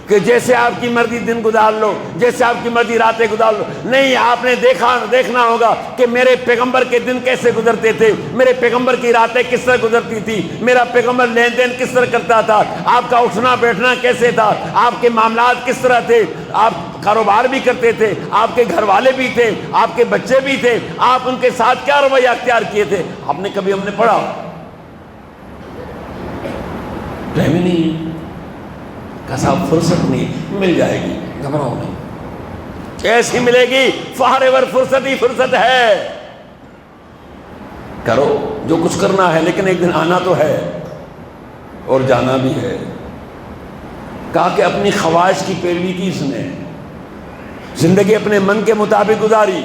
کہ جیسے آپ کی مرضی دن گزار لو، جیسے آپ کی مرضی راتیں گزار لو۔ نہیں، آپ نے دیکھنا ہوگا کہ میرے پیغمبر کے دن کیسے گزرتے تھے، میرے پیغمبر کی راتیں کس طرح گزرتی تھی، میرا پیغمبر لین دین کس طرح کرتا تھا، آپ کا اٹھنا بیٹھنا کیسے تھا، آپ کے معاملات کس طرح تھے، آپ کاروبار بھی کرتے تھے، آپ کے گھر والے بھی تھے، آپ کے بچے بھی تھے، آپ ان کے ساتھ کیا رویہ اختیار کیے تھے؟ آپ نے کبھی ہم نے پڑھا؟ ٹائم ہی نہیں ہے، صاحب فرصت نہیں، مل جائے گی، گھبراؤ نہیں، ایسی ملے گی، فارور فرصت ہی فرصت ہے۔ کرو جو کچھ کرنا ہے، لیکن ایک دن آنا تو ہے اور جانا بھی ہے۔ کہا کہ اپنی خواہش کی پیروی کی اس نے، زندگی اپنے من کے مطابق گزاری۔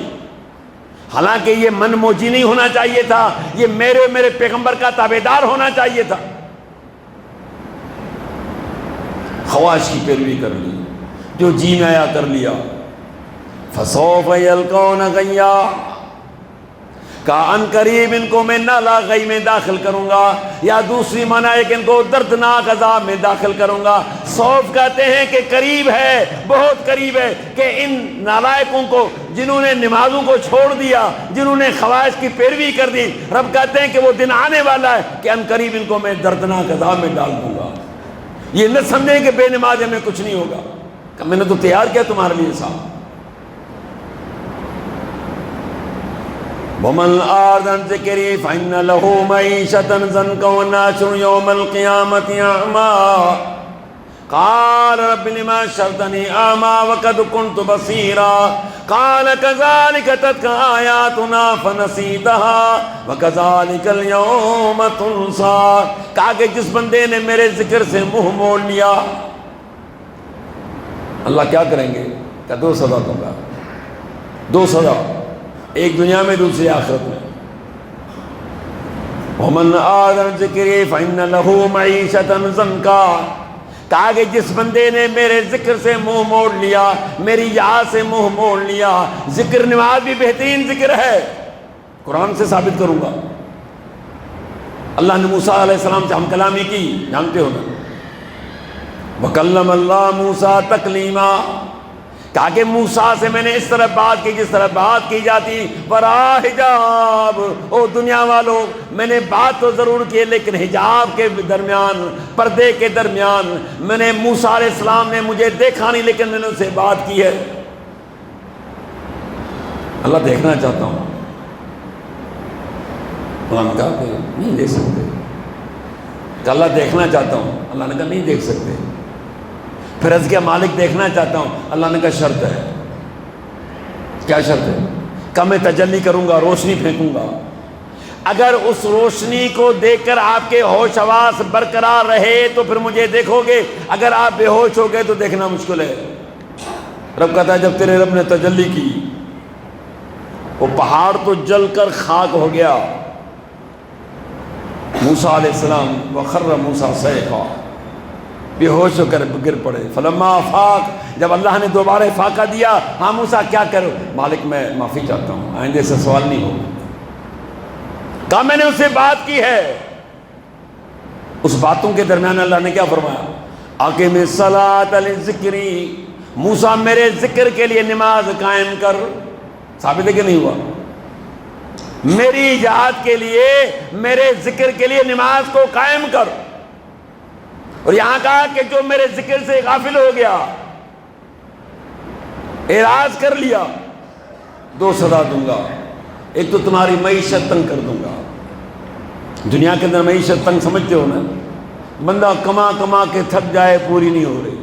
حالانکہ یہ من موجی نہیں ہونا چاہیے تھا، یہ میرے پیغمبر کا تابعدار ہونا چاہیے تھا۔ خواہش کی پیروی کر لی، جو جی میں آیا کر لیا۔ فَسَوْفَ يَلْقَوْنَ غَيًّا، کہا ان قریب ان کو میں نالا غی میں داخل کروں گا، یا دوسری معنی ہے کہ ان کو دردناک عذاب میں داخل کروں گا۔ سوف کہتے ہیں کہ قریب ہے، بہت قریب ہے کہ ان نالائقوں کو، جنہوں نے نمازوں کو چھوڑ دیا، جنہوں نے خواہش کی پیروی کر دی، رب کہتے ہیں کہ وہ دن آنے والا ہے کہ ان قریب ان کو میں دردناک عذاب میں ڈال دوں گا۔ یہ نہ سمجھیں کہ بے نماز میں کچھ نہیں ہوگا، کہ میں نے تو تیار کیا تمہارے لیے صاحب۔ وَمَنْ أَعْرَضَ عَنْ ذِكْرِي فَإِنَّ لَهُ مَعِيشَةً ضَنكًا وَنَحْشُرُهُ يَوْمَ الْقِيَامَةِ أَعْمَىٰ قَالَ رَبِّ لِمَ حَشَرْتَنِي أَعْمَىٰ وَقَدْ كُنْتُ بَصِيرًا قَالَ كَذَٰلِكَ أَتَتْكَ آيَاتُنَا فَنَسِيتَهَا وَكَذَٰلِكَ الْيَوْمَ تُنسَىٰ، کہا کہ جس بندے نے میرے ذکر سے منہ موڑ لیا، اللہ کیا کریں گے؟ کہ دو سزا دوں گا، دو سزا، ایک دنیا میں دوسری آخرت میں۔ وَمَنْ أَعْرَضَ عَنْ ذِكْرِي فَإِنَّ لَهُ مَعِيشَةً ضَنكًا، کہا کہ جس بندے نے میرے ذکر سے منہ موڑ لیا، میری یاد سے منہ موڑ لیا۔ ذکر نماز بھی بہترین ذکر ہے، قرآن سے ثابت کروں گا۔ اللہ نے موسیٰ علیہ السلام سے ہم کلامی کی، جانتے ہو نا، وَكَلَّمَ اللَّهُ مُوسَىٰ تَكْلِيمًا، کہا کہ موسیٰ سے میں نے اس طرح بات کی جس طرح بات کی جاتی۔ وَرَا حجاب، او دنیا والوں، میں نے بات تو ضرور کی لیکن حجاب کے درمیان، پردے کے درمیان، میں نے موسیٰ علیہ السلام نے مجھے دیکھا نہیں لیکن میں نے ان سے بات کی ہے۔ اللہ دیکھنا چاہتا ہوں، اللہ نے کہا کہ نہیں دیکھ سکتے، کہ اللہ دیکھنا چاہتا ہوں، اللہ نے کہا نہیں دیکھ سکتے۔ پھر عرض کیا مالک دیکھنا چاہتا ہوں، اللہ نے کہا شرط ہے۔ کیا شرط ہے؟ کہ میں تجلی کروں گا، روشنی پھینکوں گا، اگر اس روشنی کو دیکھ کر آپ کے ہوش حواس برقرار رہے تو پھر مجھے دیکھو گے، اگر آپ بے ہوش ہو گئے تو دیکھنا مشکل ہے۔ رب کہتا ہے جب تیرے رب نے تجلی کی، وہ پہاڑ تو جل کر خاک ہو گیا۔ موسیٰ علیہ السلام وَخَرَّ مُوسَىٰ صَعِقًا، بے ہوش ہو کر گر پڑے. فلما افاق، جب اللہ نے دوبارہ افاقہ دیا، ہاں موسیٰ کیا کرو؟ مالک میں معافی چاہتا ہوں، آئندے سے سوال نہیں ہوگا. کہا میں نے اس سے بات کی ہے. اس باتوں کے درمیان اللہ نے کیا فرمایا؟ اقم الصلاۃ لذکری، موسیٰ میرے ذکر کے لیے نماز قائم کر. ثابت ہے کہ نہیں ہوا؟ میری ایجاد کے لیے، میرے ذکر کے لیے نماز کو قائم کر. اور یہاں کہا کہ جو میرے ذکر سے غافل ہو گیا، اعراض کر لیا، 2 سزا دوں گا. ایک تو تمہاری معیشت تنگ کر دوں گا. دنیا کے اندر معیشت تنگ سمجھتے ہو نا، بندہ کما کما کے تھک جائے، پوری نہیں ہو رہی.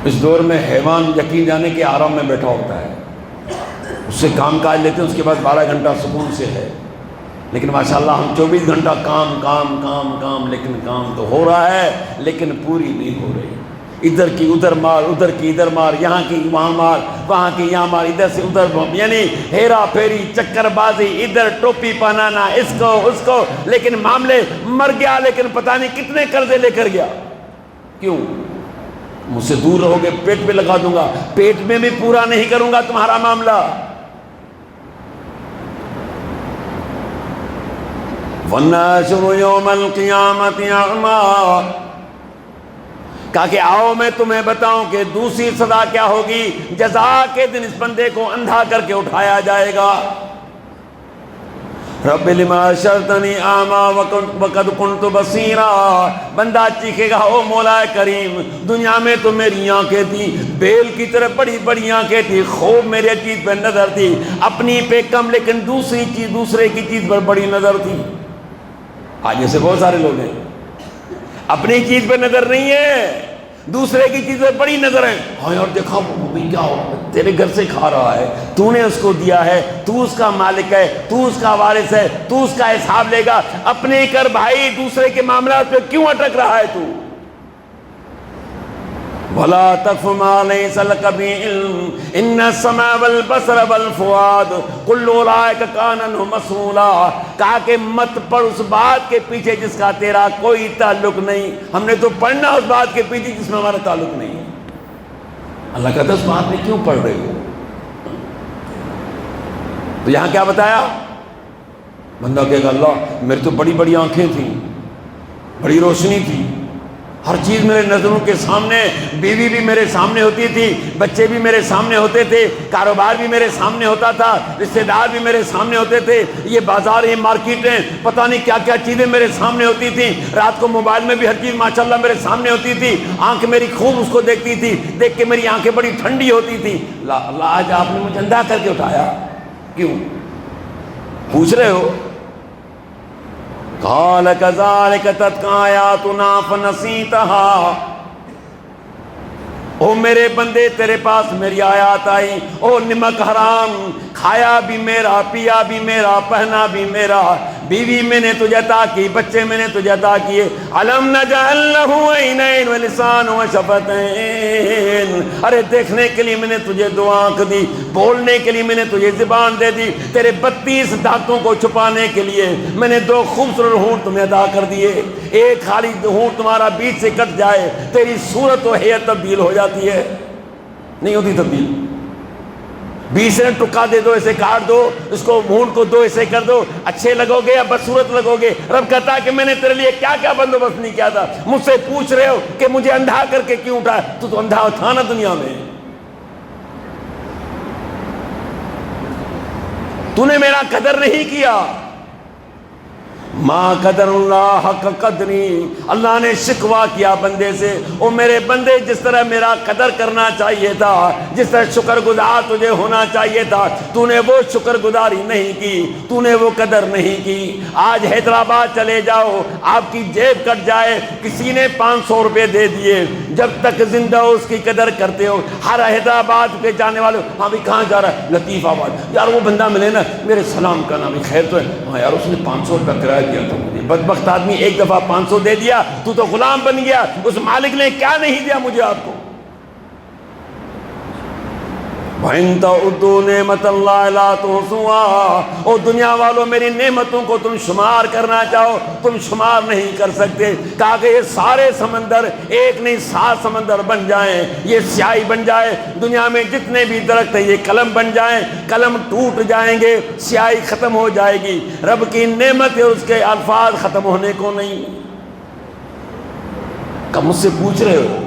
اس دور میں حیوان یقین جانے کے آرام میں بیٹھا ہوتا ہے، اس سے کام کاج لیتے ہیں، اس کے بعد 12 گھنٹہ سکون سے ہے. لیکن ماشاءاللہ ہم 24 گھنٹہ کام کام کام کام، لیکن کام تو ہو رہا ہے لیکن پوری نہیں ہو رہی. ادھر کی ادھر مار، ادھر کی ادھر مار، یہاں کی وہاں مار، وہاں کی یہاں مار، ادھر سے ادھر، یعنی ہیرا پھیری، چکر بازی، ادھر ٹوپی پہنانا اس کو اس کو. لیکن معاملے مر گیا، لیکن پتہ نہیں کتنے قرضے لے کر گیا. کیوں؟ مجھ سے دور رہو گے پیٹ پہ لگا دوں گا، پیٹ میں بھی پورا نہیں کروں گا تمہارا معاملہ. وَالنَّاشُرُ يَوْمَ الْقِيَامَةِ أَعْمَى، کہا کہ آؤ میں تمہیں بتاؤں کہ دوسری سزا کیا ہوگی. جزا کے دن اس بندے کو اندھا کر کے اٹھایا جائے گا. رب لما حشرتنی اعمی وقد کنت بصیرا، بندہ چیخے گا او مولا کریم، دنیا میں تو میری آنکھیں تھی بیل کی طرح بڑی بڑی آنکھیں تھی، خوب میرے چیز پہ نظر تھی، اپنی پہ کم لیکن دوسری چیز، دوسرے کی چیز پر بڑی نظر تھی. آج ایسے بہت سارے لوگ ہیں، اپنی چیز پہ نظر نہیں ہے، دوسرے کی چیز پہ بڑی نظر ہے. ہاں یار دیکھا وہ بھی کیا ہو، تیرے گھر سے کھا رہا ہے، تو نے اس کو دیا ہے، تو اس کا مالک ہے، تو اس کا وارث ہے، تو اس کا حساب لے گا. اپنے کر بھائی، دوسرے کے معاملات پہ کیوں اٹک رہا ہے تو؟ وَلَا تَقْفُ مَا لَيْسَ لَكَ بِهِ عِلْمٌ إِنَّ السَّمْعَ وَالْبَصَرَ وَالْفُؤَادَ كُلُّ أُولَئِكَ كَانَ عَنْهُ مَسْئُولًا. کہا کہ مت پڑھ اس بات کے پیچھے جس کا تیرا کوئی تعلق نہیں. ہم نے تو پڑھنا اس بات کے پیچھے جس میں ہمارا تعلق نہیں ہے. اللہ کہتا ہے اس بات میں کیوں پڑھ رہے ہو؟ تو یہاں کیا بتایا؟ بندہ کہے گا اللہ میری تو بڑی بڑی آنکھیں تھیں، بڑی روشنی تھی، ہر چیز میرے نظروں کے سامنے، بیوی بھی میرے سامنے ہوتی تھی، بچے بھی میرے سامنے ہوتے تھے، کاروبار بھی میرے سامنے ہوتا تھا، رشتہ دار بھی میرے سامنے ہوتے تھے، یہ بازار، یہ مارکیٹیں، پتہ نہیں کیا کیا چیزیں میرے سامنے ہوتی تھیں. رات کو موبائل میں بھی ہر چیز ماشاءاللہ میرے سامنے ہوتی تھی، آنکھ میری خوب اس کو دیکھتی تھی، دیکھ کے میری آنکھیں بڑی ٹھنڈی ہوتی تھی. اللہ آج آپ نے مجھے اندھا کر کے اٹھایا کیوں؟ پوچھ رہے ہو؟ قال كذلك اتتك آیاتنا فنسیتها، او میرے بندے تیرے پاس میری آیات آئی، او نمک حرام، کھایا بھی میرا، پیا بھی میرا، پہنا بھی میرا، بیوی میں نے تجھے عطا کی، بچے میں نے تجھے عطا کیے. الم نجعل له عینین ولسان وشفتین، ارے دیکھنے کے لیے میں نے تجھے 2 آنکھ دی، بولنے کے لیے میں نے تجھے زبان دے دی، تیرے 32 دانتوں کو چھپانے کے لیے میں نے 2 خوبصورت ہونٹ تمہیں عطا کر دیے. ایک خالی ہونٹ تمہارا بیچ سے کٹ جائے، تیری صورت و حیت تبدیل ہو جاتی ہے؟ نہیں ہوتی تبدیل. 20 نے ٹکا دے دو، ایسے کاٹ دو، اس کو ہونٹ کو 2 ایسے کر دو، اچھے لگو گے یا بدصورت لگو گے؟ رب کہتا ہے کہ میں نے تیرے لیے کیا کیا بندوبست نہیں کیا تھا. مجھ سے پوچھ رہے ہو کہ مجھے اندھا کر کے کیوں اٹھا؟ تو اندھا تھا نا دنیا میں، تو نے میرا قدر نہیں کیا. ما قدر اللہ حق قدری، اللہ نے شکوہ کیا بندے سے، او میرے بندے جس طرح میرا قدر کرنا چاہیے تھا، جس طرح شکر گزار تجھے ہونا چاہیے تھا، تو نے وہ شکر گزاری نہیں کی، تو نے وہ قدر نہیں کی. آج حیدرآباد چلے جاؤ، آپ کی جیب کٹ جائے، کسی نے 500 روپے دے دیے، جب تک زندہ ہو اس کی قدر کرتے ہو. ہر حیدرآباد کے جانے والے، ہاں بھی کہاں جا رہا ہے؟ لطیف آباد. یار وہ بندہ ملے نا، میرے سلام کا نام خیر تو ہے. ہاں یار اس نے 500 روپے کرایہ دیا تھا مجھے. بدبخت آدمی ایک دفعہ 500 دے دیا تو غلام بن گیا. اس مالک نے کیا نہیں دیا مجھے آپ کو؟ وَإِن تَعُدُّوا نِعْمَتَ اللَّهِ لَا تُحْصُوهَا، او دنیا والوں میری نعمتوں کو تم شمار کرنا چاہو تم شمار نہیں کر سکتے۔ کہا کہ یہ سارے سمندر ایک نہیں 7 سمندر بن جائیں، یہ سیاہی بن جائے، دنیا میں جتنے بھی درخت ہیں یہ قلم بن جائیں، قلم ٹوٹ جائیں گے، سیاہی ختم ہو جائے گی، رب کی نعمت ہے اس کے الفاظ ختم ہونے کو نہیں۔ کہ مجھ سے پوچھ رہے ہو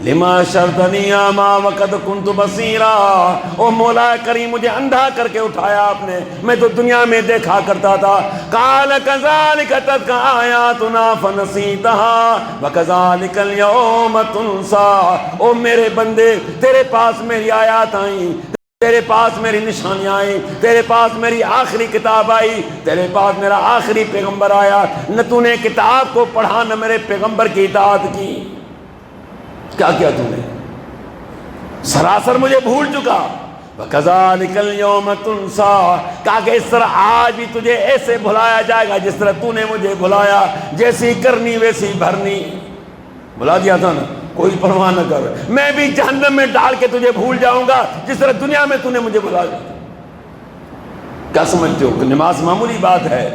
لما شرطنی اعما وقد کنت بصیرا، او مولا کریم مجھے اندھا کر کے اٹھایا آپ نے، میں تو دنیا میں دیکھا کرتا تھا۔ قال کذالک تتلک آیاتنا فنسیتها وکذالک اليوم تنسی، او میرے بندے تیرے پاس میری آیات آئیں، تیرے پاس میری نشانیاں آئیں، تیرے پاس میری آخری کتاب آئی، تیرے پاس میرا آخری پیغمبر آیا، نہ تو نے کتاب کو پڑھا نہ میرے پیغمبر کی اطاعت کی۔ کیا کیا تو نے؟ سراسر مجھے بھول چکا۔ وَكَذَلِكَ الْيَوْمَ تُنْسَى، کہا کہ اس طرح آج بھی تجھے ایسے بھلایا جائے گا جس طرح تو نے مجھے بھلایا، جیسی کرنی ویسی بھرنی۔ بھلا دیا تھا نا، کوئی پرواہ نہ کر، میں بھی جہنم میں ڈال کے تجھے بھول جاؤں گا جس طرح دنیا میں تو نے مجھے بھلا دیا۔ کیا سمجھتے ہو کہ نماز معمولی بات ہے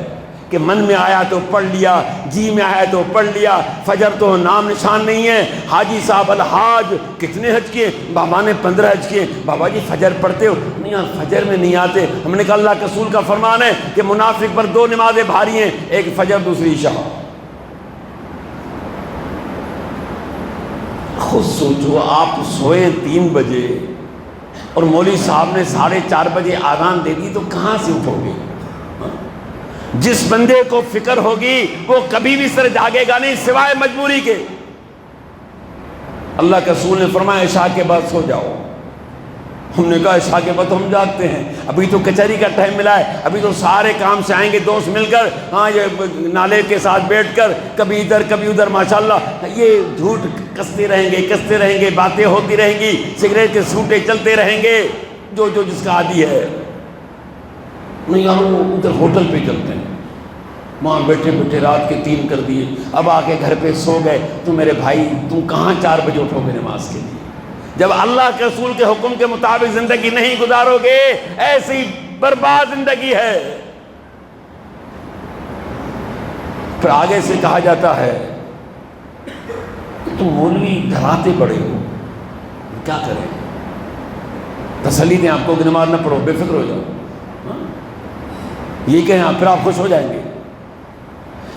کہ من میں آیا تو پڑھ لیا، جی میں آیا تو پڑھ لیا، فجر تو نام نشان نہیں ہے۔ حاجی صاحب الحاج کتنے حج کیے؟ بابا نے 15 حج کیے۔ بابا جی فجر پڑھتے ہو؟ نہیں فجر میں نہیں آتے۔ ہم نے کہا اللہ کے رسول کا فرمان ہے کہ منافق پر 2 نمازیں بھاری ہیں، ایک فجر دوسری عشاء۔ خود سوچو آپ سوئے 3 بجے اور مولوی صاحب نے 4:30 بجے آذان دے دی تو کہاں سے اٹھو گے؟ جس بندے کو فکر ہوگی وہ کبھی بھی سر جاگے گا نہیں سوائے مجبوری کے۔ اللہ کے رسول نے فرمایا عشاء کے بعد سو جاؤ۔ ہم نے کہا عشاء کے بعد ہم جاگتے ہیں، ابھی تو کچہری کا ٹائم ملا ہے، ابھی تو سارے کام سے آئیں گے دوست مل کر، ہاں یہ نالے کے ساتھ بیٹھ کر کبھی ادھر کبھی ادھر، ماشاءاللہ یہ جھوٹ کستے رہیں گے، باتیں ہوتی رہیں گی، سگریٹ کے سوٹے چلتے رہیں گے، جو جس کا عادی ہے۔ نہیں یار وہ ادھر ہوٹل پہ چلتے ہیں، وہاں بیٹھے بیٹھے رات کے 3 کر دیے، اب آ کے گھر پہ سو گئے۔ تو میرے بھائی تم کہاں 4 بجے اٹھو گے نماز کے لیے؟ جب اللہ کے رسول کے حکم کے مطابق زندگی نہیں گزارو گے ایسی برباد زندگی ہے۔ پھر آگے سے کہا جاتا ہے تم مولوی ڈراتے بڑے ہو، کیا کریں؟ تسلی دیں آپ کو کہ نماز نہ پڑھو، بے فکر ہو جاؤ، یہ کہیں آپ پھر آپ خوش ہو جائیں گے۔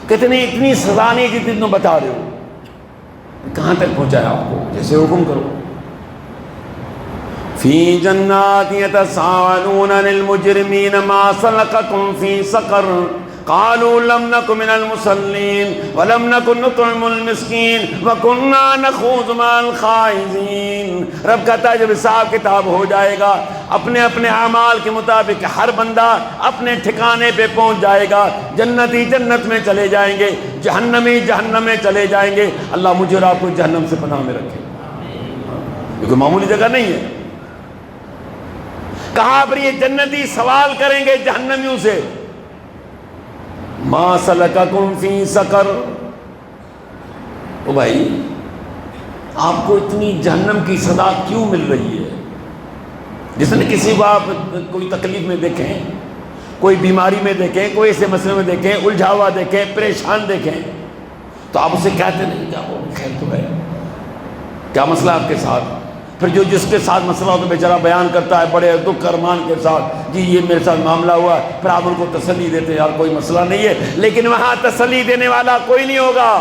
کہتے نہیں اتنی سزا نہیں جتنی تم بتا رہے ہو۔ کہاں تک پہنچایا آپ کو؟ جیسے حکم کرو۔ فی جنات یتساءلون عن المجرمین ما سلککم فی سقر قالوا لم نک من المصلین ولم نک نطعم المسکین وکنا نخوض مع الخائضین۔ رب کہتا ہے جب حساب کتاب ہو جائے گا اپنے اپنے اعمال کے مطابق ہر بندہ اپنے ٹھکانے پہ پہنچ جائے گا، جنتی جنت میں چلے جائیں گے، جہنمی جہنم میں چلے جائیں گے۔ اللہ مجھے اور آپ کو جہنم سے پناہ میں رکھے، یہ کوئی معمولی جگہ نہیں ہے۔ کہاں پر یہ جنتی سوال کریں گے جہنمیوں سے، ما سلککم فی سقر، او بھائی آپ کو اتنی جہنم کی سزا کیوں مل رہی ہے؟ جس نے کسی کو آپ کوئی تکلیف میں دیکھیں، کوئی بیماری میں دیکھیں، کوئی ایسے مسئلے میں دیکھیں، الجھا ہوا دیکھیں، پریشان دیکھیں، تو آپ اسے کہتے نہیں کیا وہ خیر تو ہے، کیا مسئلہ آپ کے ساتھ؟ پھر جو جس کے ساتھ مسئلہ ہو تو بیچارہ بیان کرتا ہے بڑے دکھ ارمان کے ساتھ، جی یہ میرے ساتھ معاملہ ہوا، پھر آپ ان کو تسلی دیتے ہیں یار کوئی مسئلہ نہیں ہے، لیکن وہاں تسلی دینے والا کوئی نہیں ہوگا،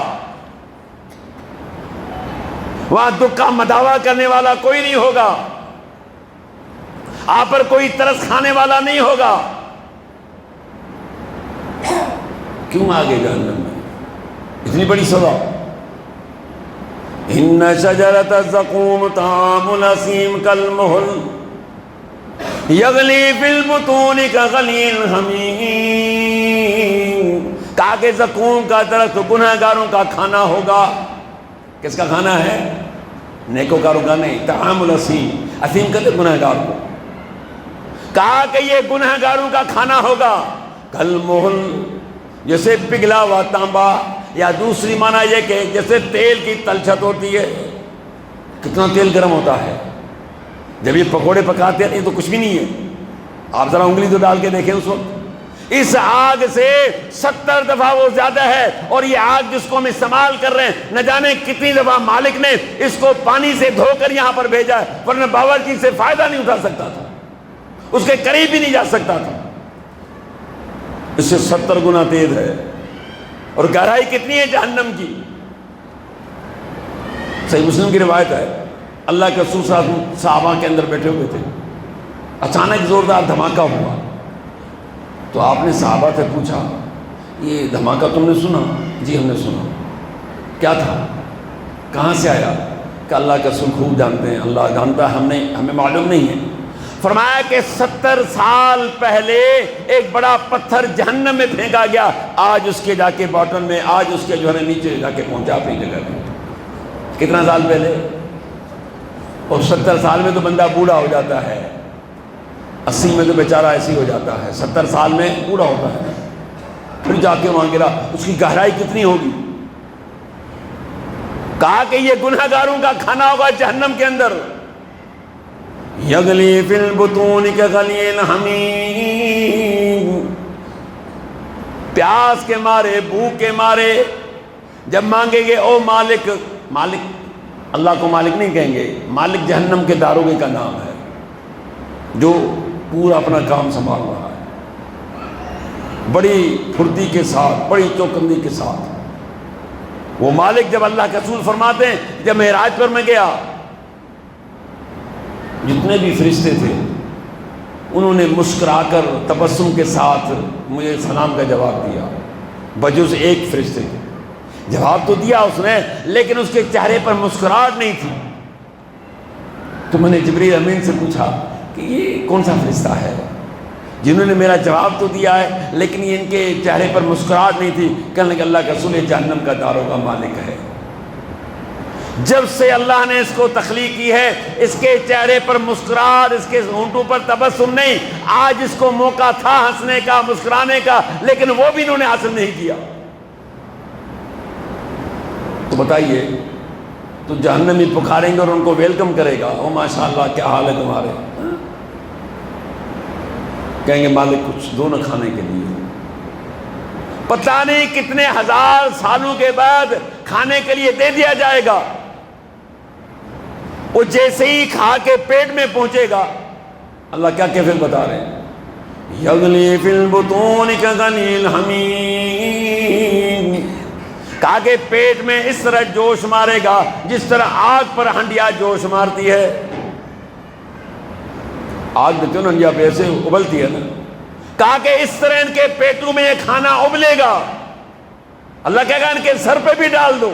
وہاں دکھ کا مداوا کرنے والا کوئی نہیں ہوگا، آپ پر کوئی ترس کھانے والا نہیں ہوگا۔ کیوں آگے جہنم میں اتنی بڑی سزا؟ ان شجرۃ الزقوم طعام الاسیم کالمہل یغلی فی البطون کغلی الحمیم۔ کہا کہ زقوم کا درخت گنہگاروں کا کھانا ہوگا۔ کس کا کھانا ہے؟ نیکوکاروں کا نہیں، طعام الاسیم، اسیم کہتے گنہگار کو۔ کہا کہ یہ گنہگاروں کا کھانا ہوگا، کالمہل جیسے پگھلا ہوا تانبا، یا دوسری معنی یہ کہ جیسے تیل کی تلچھت ہوتی ہے، کتنا تیل گرم ہوتا ہے، جب یہ پکوڑے پکاتے ہیں تو کچھ بھی نہیں ہے، آپ ذرا انگلی تو ڈال کے دیکھیں اس وقت، اس آگ سے 70 دفعہ وہ زیادہ ہے، اور یہ آگ جس کو ہم استعمال کر رہے ہیں نہ جانے کتنی دفعہ مالک نے اس کو پانی سے دھو کر یہاں پر بھیجا ہے، ورنہ باورچی سے فائدہ نہیں اٹھا سکتا تھا، اس کے قریب بھی نہیں جا سکتا تھا، اس سے 70 گنا تیز ہے۔ اور گہرائی کتنی ہے جہنم کی؟ صحیح مسلم کی روایت ہے، اللہ کے رسول صلی اللہ علیہ وسلم صحابہ کے اندر بیٹھے ہوئے تھے، اچانک زوردار دھماکہ ہوا، تو آپ نے صحابہ سے پوچھا یہ دھماکہ تم نے سنا؟ جی ہم نے سنا۔ کیا تھا؟ کہاں سے آیا؟ کہ اللہ کے رسول خوب جانتے ہیں، اللہ جانتا ہے، ہمیں معلوم نہیں ہے۔ فرمایا کہ 70 سال پہلے ایک بڑا پتھر جہنم میں پھینکا گیا، آج اس کے جا کے باٹن میں، آج اس کے جو ہے نیچے جا کے پہنچا اپنی جگہ پہ۔ کتنا سال پہلے؟ اور 70 سال میں تو بندہ بوڑھا ہو جاتا ہے، 80 میں تو بیچارہ ایسے ہی ہو جاتا ہے، 70 سال میں بوڑھا ہوتا ہے، پھر جا کے وہاں گرا، اس کی گہرائی کتنی ہوگی؟ کہا کہ یہ گناہ گاروں کا کھانا ہوگا جہنم کے اندر، یغلی فی البطون کغلی الحمیم، پیاس کے مارے، بھوک کے مارے جب مانگیں گے او مالک، مالک اللہ کو مالک نہیں کہیں گے، مالک جہنم کے داروغے کا نام ہے جو پورا اپنا کام سنبھال رہا ہے، بڑی پھرتی کے ساتھ، بڑی چوکندی کے ساتھ۔ وہ مالک جب اللہ کے رسول فرماتے ہیں جب معراج پر میں گیا، جتنے بھی فرشتے تھے انہوں نے مسکرا کر تبسم کے ساتھ مجھے سلام کا جواب دیا، بجز ایک فرشتے کے، جواب تو دیا اس نے لیکن اس کے چہرے پر مسکراہٹ نہیں تھی۔ تو میں نے جبریل امین سے پوچھا کہ یہ کون سا فرشتہ ہے جنہوں نے میرا جواب تو دیا ہے لیکن ان کے چہرے پر مسکراہٹ نہیں تھی؟ کہنے لگے اللہ کا رسول جہنم کا داروغہ مالک ہے، جب سے اللہ نے اس کو تخلیق کی ہے اس کے چہرے پر مسکراہٹ، اس کے ہونٹوں پر تبسم نہیں۔ آج اس کو موقع تھا ہنسنے کا، مسکرانے کا، لیکن وہ بھی انہوں نے حاصل نہیں کیا۔ تو بتائیے، تو جہنمی پکاریں گے اور ان کو ویلکم کرے گا، او ماشاءاللہ کیا حال ہے تمہارے، کہیں گے مالک کچھ دو نہ کھانے کے لیے، پتہ نہیں کتنے ہزار سالوں کے بعد کھانے کے لیے دے دیا جائے گا، وہ جیسے ہی کھا کے پیٹ میں پہنچے گا، اللہ کیا کیفیت بتا رہے ہیں، یغلی فی البطون کغلی الحمیم، کہا کہ پیٹ میں اس طرح جوش مارے گا جس طرح آگ پر ہنڈیا جوش مارتی ہے، آگ دیتے ہو نا ہنڈیا پہ ایسے ابلتی ہے نا، کہا کہ اس طرح ان کے پیٹوں میں یہ کھانا ابلے گا، اللہ کہے گا ان کے سر پہ بھی ڈال دو،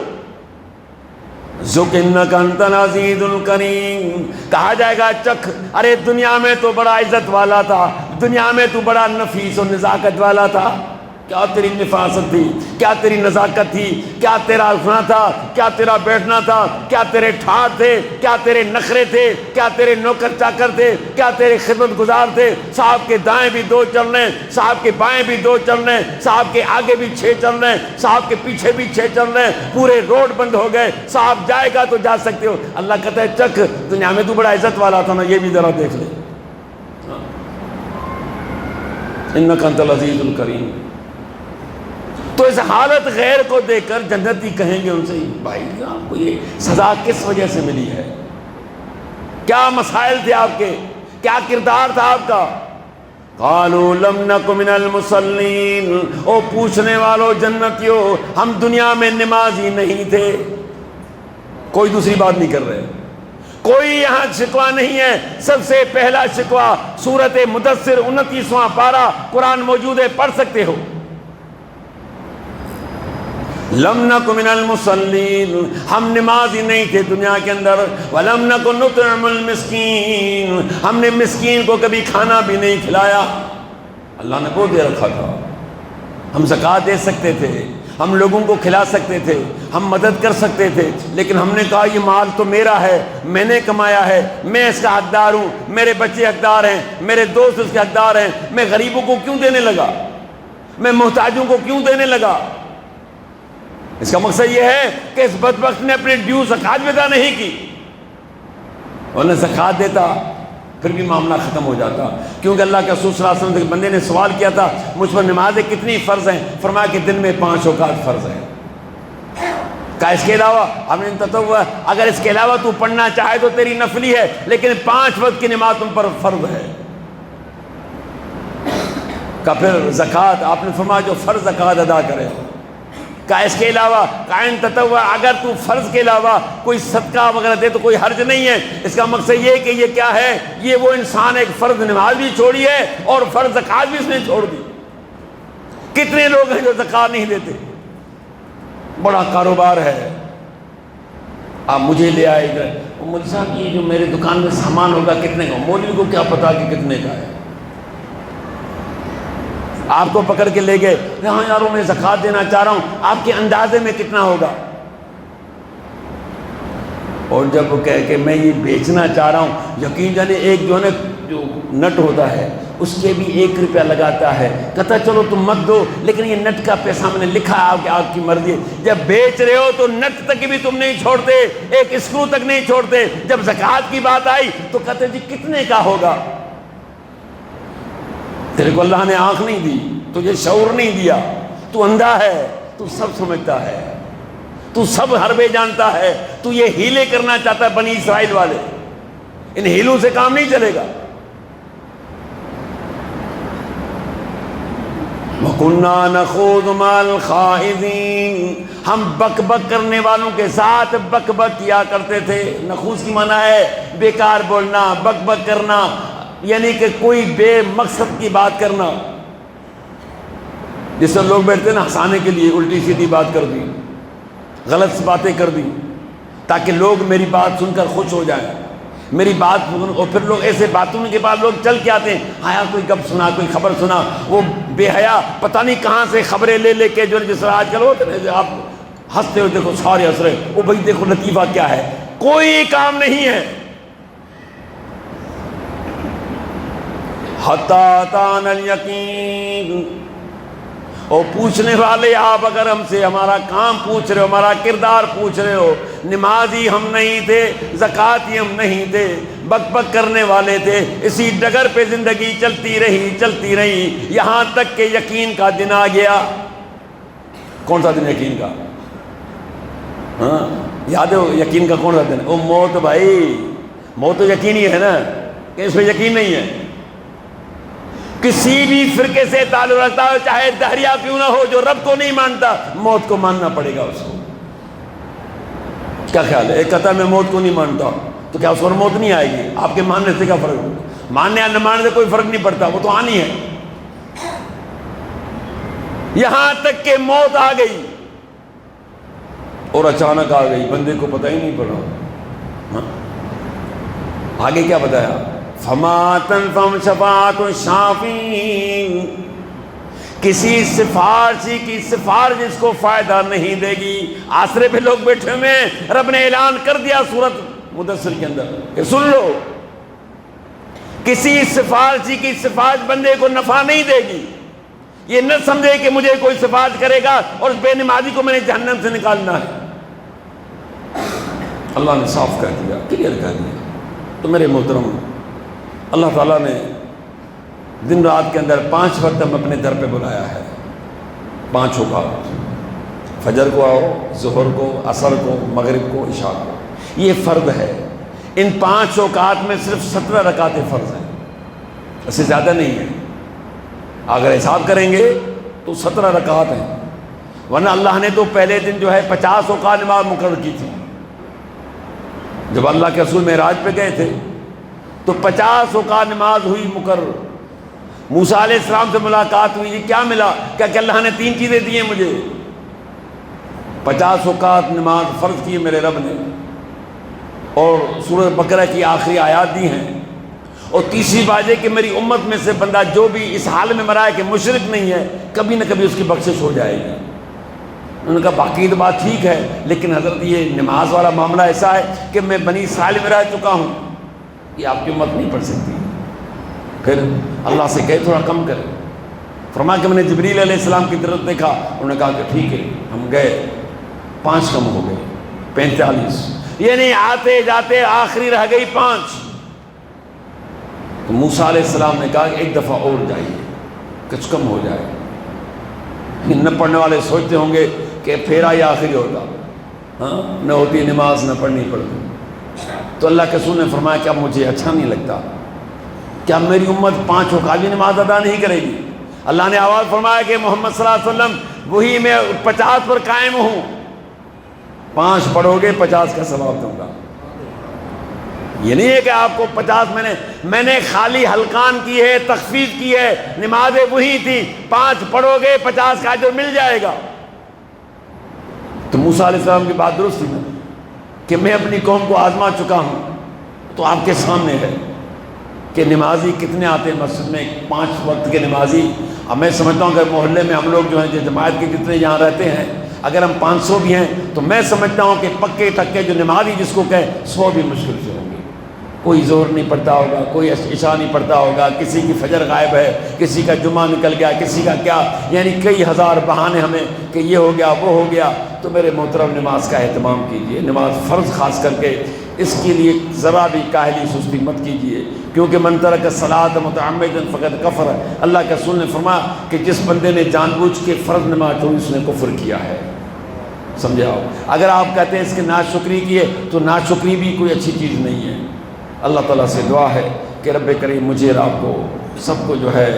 ذُقْ إِنَّكَ أَنْتَ الْعَزِيزُ الْكَرِيمُ، کہا جائے گا چکھ، ارے دنیا میں تو بڑا عزت والا تھا، دنیا میں تو بڑا نفیس و نزاکت والا تھا، کیا تیری نفاست تھی، کیا تیری نزاکت تھی، کیا تیرا اٹھنا تھا، کیا تیرا بیٹھنا تھا، کیا تیرے ٹھاٹ تھے، کیا تیرے نخرے تھے، کیا تیرے نوکر چاکر تھے، کیا تیرے خدمت گزار تھے، صاحب کے دائیں بھی 2 چل رہے ہیں، صاحب کے بائیں بھی 2 چل رہے ہیں، صاحب کے آگے بھی 6 چل رہے ہیں، صاحب کے پیچھے بھی 6 چل رہے ہیں، پورے روڈ بند ہو گئے، صاحب جائے گا تو جا سکتے ہو، اللہ کہتا ہے چک دنیا میں تو بڑا عزت والا تھا نا، یہ بھی ذرا دیکھ لے، انک انت العزیز الکریم۔ تو اس حالت غیر کو دیکھ کر جنتی کہیں گے ان سے، بھائی آپ کو یہ سزا کس وجہ سے ملی ہے، کیا مسائل تھے آپ کے، کیا کردار تھا آپ کا؟ قالوا لم نک من المصلین، او پوچھنے والوں جنتیوں ہم دنیا میں نمازی نہیں تھے، کوئی دوسری بات نہیں کر رہے، کوئی یہاں شکوہ نہیں ہے۔ سب سے پہلا شکوہ سورۃ مدثر 29واں پارہ قرآن موجود ہے، پڑھ سکتے ہو، لم نک من المصلین، ہم نمازی نہیں تھے دنیا کے اندر، ولم نک نطعم المسکین، ہم نے مسکین کو کبھی کھانا بھی نہیں کھلایا، اللہ نے وہ دے رکھا تھا، ہم زکوٰۃ دے سکتے تھے، ہم لوگوں کو کھلا سکتے تھے، ہم مدد کر سکتے تھے، لیکن ہم نے کہا یہ مال تو میرا ہے، میں نے کمایا ہے، میں اس کا حقدار ہوں، میرے بچے حقدار ہیں، میرے دوست اس کے حقدار ہیں، میں غریبوں کو کیوں دینے لگا، میں محتاجوں کو کیوں دینے لگا؟ اس کا مقصد یہ ہے کہ اس بدبخت نے اپنی ڈیو زکوٰۃ ادا نہیں کی، ورنہ زکوٰۃ دیتا پھر بھی معاملہ ختم ہو جاتا، کیونکہ اللہ کے رسول صلی اللہ علیہ وسلم کے بندے نے سوال کیا تھا مجھ پر نمازیں کتنی فرض ہیں؟ فرمایا کہ دن میں 5 اوقات فرض ہیں۔ کہا اس کے علاوہ ہم نے تطوع، اگر اس کے علاوہ تو پڑھنا چاہے تو تیری نفلی ہے، لیکن 5 وقت کی نماز تم پر فرض ہے۔ کہ پھر زکوٰۃ آپ نے فرمایا جو فرض زکوٰۃ ادا کرے۔ کہا اس کے علاوہ قائم تطوع، اگر تو فرض کے علاوہ کوئی صدقہ وغیرہ دے تو کوئی حرج نہیں ہے۔ اس کا مقصد یہ کہ یہ کیا ہے، یہ وہ انسان ایک فرض نماز بھی چھوڑی ہے اور فرض زکوٰۃ بھی اس نے چھوڑ دی۔ کتنے لوگ ہیں جو زکوٰۃ نہیں دیتے؟ بڑا کاروبار ہے، آپ مجھے لے آئے گئے، مولوی صاحب یہ جو میرے دکان میں سامان ہوگا کتنے کا؟ مولوی کو کیا پتا کہ کتنے کا ہے؟ آپ کو پکڑ کے لے گئے، ہاں یاروں میں زکوٰۃ دینا چاہ رہا ہوں، آپ کے اندازے میں کتنا ہوگا؟ اور جب وہ کہے کہ میں یہ بیچنا چاہ رہا ہوں، یقین جانے ایک جو ہے نا جو نٹ ہوتا ہے اس کے بھی 1 روپیہ لگاتا ہے، کہتا چلو تم مت دو لیکن یہ نٹ کا پیسہ میں نے لکھا ہے آپ کی مرضی ہے۔ جب بیچ رہے ہو تو نٹ تک بھی تم نہیں چھوڑتے، ایک اسکرو تک نہیں چھوڑتے۔ جب زکوٰۃ کی بات آئی تو کہتے جی کتنے کا ہوگا؟ تیرے کو اللہ نے آنکھ نہیں دی، تجھے شعور نہیں دیا، تو اندھا ہے، تو سب سمجھتا ہے، تو سب حربے جانتا ہے، تو یہ ہیلے کرنا چاہتا ہے بنی اسرائیل والے، ان ہیلوں سے کام نہیں چلے گا۔ وَكُنَّا نَخُوضُ مَعَ الْخَائِضِينَ، ہم بک بک کرنے والوں کے ساتھ بک بک کیا کرتے تھے۔ نخوض کی معنی ہے بیکار بولنا، بک بک کرنا، یعنی کہ کوئی بے مقصد کی بات کرنا۔ جس سے لوگ بیٹھتے ہیں نا ہنسانے کے لیے، الٹی سیدھی بات کر دی، غلط باتیں کر دی تاکہ لوگ میری بات سن کر خوش ہو جائیں، میری بات سن، اور پھر لوگ ایسے باتوں کے بعد لوگ چل کے آتے ہیں، ہاں یار کوئی گپ سنا، کوئی خبر سنا، وہ بے حیا پتہ نہیں کہاں سے خبریں لے لے کے جو جس طرح آج کل ہوتے ہیں آپ ہنستے ہو، دیکھو سارے ہنس رہے، وہ بھائی دیکھو لطیفہ کیا ہے، کوئی کام نہیں ہے۔ حتی اتانا الیقین، اور پوچھنے والے آپ اگر ہم سے ہمارا کام پوچھ رہے ہو، ہمارا کردار پوچھ رہے ہو، نمازی ہم نہیں تھے، زکاتی ہم نہیں تھے، بک بک کرنے والے تھے، اسی ڈگر پہ زندگی چلتی رہی یہاں تک کہ یقین کا دن آ گیا۔ کون سا دن یقین کا؟ ہاں یاد ہے یقین کا کون سا دن؟ وہ موت۔ بھائی موت تو یقینی ہے نا، کہ اس پہ یقین نہیں ہے۔ کسی بھی فرقے سے تعلق رکھتا ہو، چاہے دہریہ کیوں نہ ہو، جو رب کو نہیں مانتا، موت کو ماننا پڑے گا اس کو۔ کیا خیال ہے؟ ایک کہتا ہے میں موت کو نہیں مانتا، تو کیا اس پر موت نہیں آئے گی؟ آپ کے ماننے سے کیا فرق ہوگا؟ ماننے یا نہ ماننے سے کوئی فرق نہیں پڑتا، وہ تو آنی ہے۔ یہاں تک کہ موت آ گئی اور اچانک آ گئی، بندے کو پتہ ہی نہیں پڑا۔ آگے کیا بتایا؟ فما تنفعهم شفاعۃ الشافعین، کسی سفارشی کی سفارش جس کو فائدہ نہیں دے گی۔ آسرے پہ لوگ بیٹھے ہوئے ہیں، رب نے اعلان کر دیا سورۃ مدثر کے اندر کہ سن لو، کسی سفارشی کی سفارش بندے کو نفع نہیں دے گی۔ یہ نہ سمجھے کہ مجھے کوئی سفارش کرے گا اور اس بے نمازی کو میں نے جہنم سے نکالنا ہے۔ اللہ نے صاف کہہ دیا، کلیئر کہہ دیا۔ تو میرے محترم، اللہ تعالیٰ نے دن رات کے اندر 5 وقت ہم اپنے در پہ بلایا ہے، 5 اوقات، فجر کو آؤ، ظہر کو، عصر کو، مغرب کو، عشاء کو، یہ فرض ہے۔ ان 5 اوقات میں صرف 17 رکعتیں فرض ہیں، اس سے زیادہ نہیں ہے۔ اگر حساب کریں گے تو 17 رکعت ہیں، ورنہ اللہ نے تو پہلے دن جو ہے 50 اوقات نماز مقرر کی تھی۔ جب اللہ کے رسول معراج پہ گئے تھے تو 50 اوقات نماز ہوئی مقرر۔ موسیٰ علیہ السلام سے ملاقات ہوئی، کیا ملا؟ کہ اللہ نے 3 چیزیں دی ہیں مجھے، 50 اوقات نماز فرض کی میرے رب نے، اور سورۃ بقرہ کی آخری آیات دی ہیں، اور تیسری بات یہ کہ میری امت میں سے بندہ جو بھی اس حال میں مرا ہے کہ مشرک نہیں ہے، کبھی نہ کبھی اس کی بخشش ہو جائے گی۔ انہوں نے کہا باقی تو بات ٹھیک ہے، لیکن حضرت یہ نماز والا معاملہ ایسا ہے کہ میں بنی اسرائیل میں رہ چکا ہوں، یہ آپ کی امت نہیں پڑھ سکتی۔ پھر اللہ سے کہے تھوڑا کم کرے۔ فرمایا کہ میں نے جبریل علیہ السلام کی طرف دیکھا، انہوں نے کہا کہ ٹھیک ہے، ہم گئے، 5 کم ہو گئے، 45، یعنی آتے جاتے آخری رہ گئی 5۔ تو موسیٰ علیہ السلام نے کہا کہ ایک دفعہ اور جائیے، کچھ کم ہو جائے۔ نہ پڑھنے والے سوچتے ہوں گے کہ پھیرا یہ آخری ہوتا، ہاں نہ ہوتی نماز نہ پڑھنی پڑتی۔ تو اللہ کے رسول نے فرمایا کہ اب مجھے اچھا نہیں لگتا کہ اب میری امت 5 وقت بھی نماز ادا نہیں کرے گی۔ اللہ نے آواز فرمایا کہ محمد صلی اللہ علیہ وسلم وہی میں 50 پر قائم ہوں، 5 پڑھو گے 50 کا ثواب دوں گا۔ یہ نہیں ہے کہ آپ کو 50 میں نے خالی حلقان کی ہے، تخفیف کی ہے، نمازیں وہی تھی، 5 پڑھو گے 50 کا اجر مل جائے گا۔ تو موسیٰ علیہ السلام کی بات درست تھی کہ میں اپنی قوم کو آزما چکا ہوں، تو آپ کے سامنے ہے کہ نمازی کتنے آتے ہیں مسجد میں، 5 وقت کے نمازی۔ اب میں سمجھتا ہوں کہ محلے میں ہم لوگ جو ہیں جماعت کے جتنے یہاں رہتے ہیں، اگر ہم 500 بھی ہیں تو میں سمجھتا ہوں کہ پکے ٹکے جو نمازی جس کو کہیں 100 بھی مشکل سے ہوں گے۔ کوئی زور نہیں پڑتا ہوگا، کوئی عشاء نہیں پڑتا ہوگا، کسی کی فجر غائب ہے، کسی کا جمعہ نکل گیا، کسی کا کیا، یعنی کئی ہزار بہانے ہمیں کہ یہ ہو گیا وہ ہو گیا۔ تو میرے محترم نماز کا اہتمام کیجئے، نماز فرض خاص کر کے اس کے لیے ذرا بھی کاہلی سستی مت کیجئے، کیونکہ من ترک الصلاۃ متعمدا فقد کفر۔ اللہ کے رسول نے فرمایا کہ جس بندے نے جان بوجھ کے فرض نماز چھوڑی اس نے کفر کیا ہے۔ سمجھے آپ؟ اگر آپ کہتے ہیں اس کی ناشکری کی ہے تو ناشکری بھی کوئی اچھی چیز نہیں ہے۔ اللہ تعالیٰ سے دعا ہے کہ رب کریم مجھے اور آپ کو سب کو جو ہے،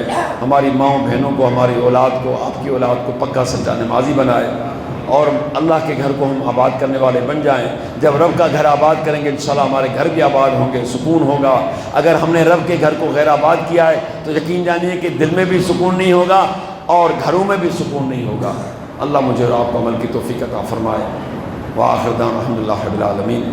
ہماری ماؤں بہنوں کو، ہماری اولاد کو، آپ کی اولاد کو پکا سچا نمازی بنائے، اور اللہ کے گھر کو ہم آباد کرنے والے بن جائیں۔ جب رب کا گھر آباد کریں گے انشاءاللہ ہمارے گھر بھی آباد ہوں گے، سکون ہوگا۔ اگر ہم نے رب کے گھر کو غیر آباد کیا ہے تو یقین جانیے کہ دل میں بھی سکون نہیں ہوگا اور گھروں میں بھی سکون نہیں ہوگا۔ اللہ مجھے اور آپ کو عمل کی توفیق عطا فرمائے۔ وآخر دعوانا الحمدللہ رب العالمین۔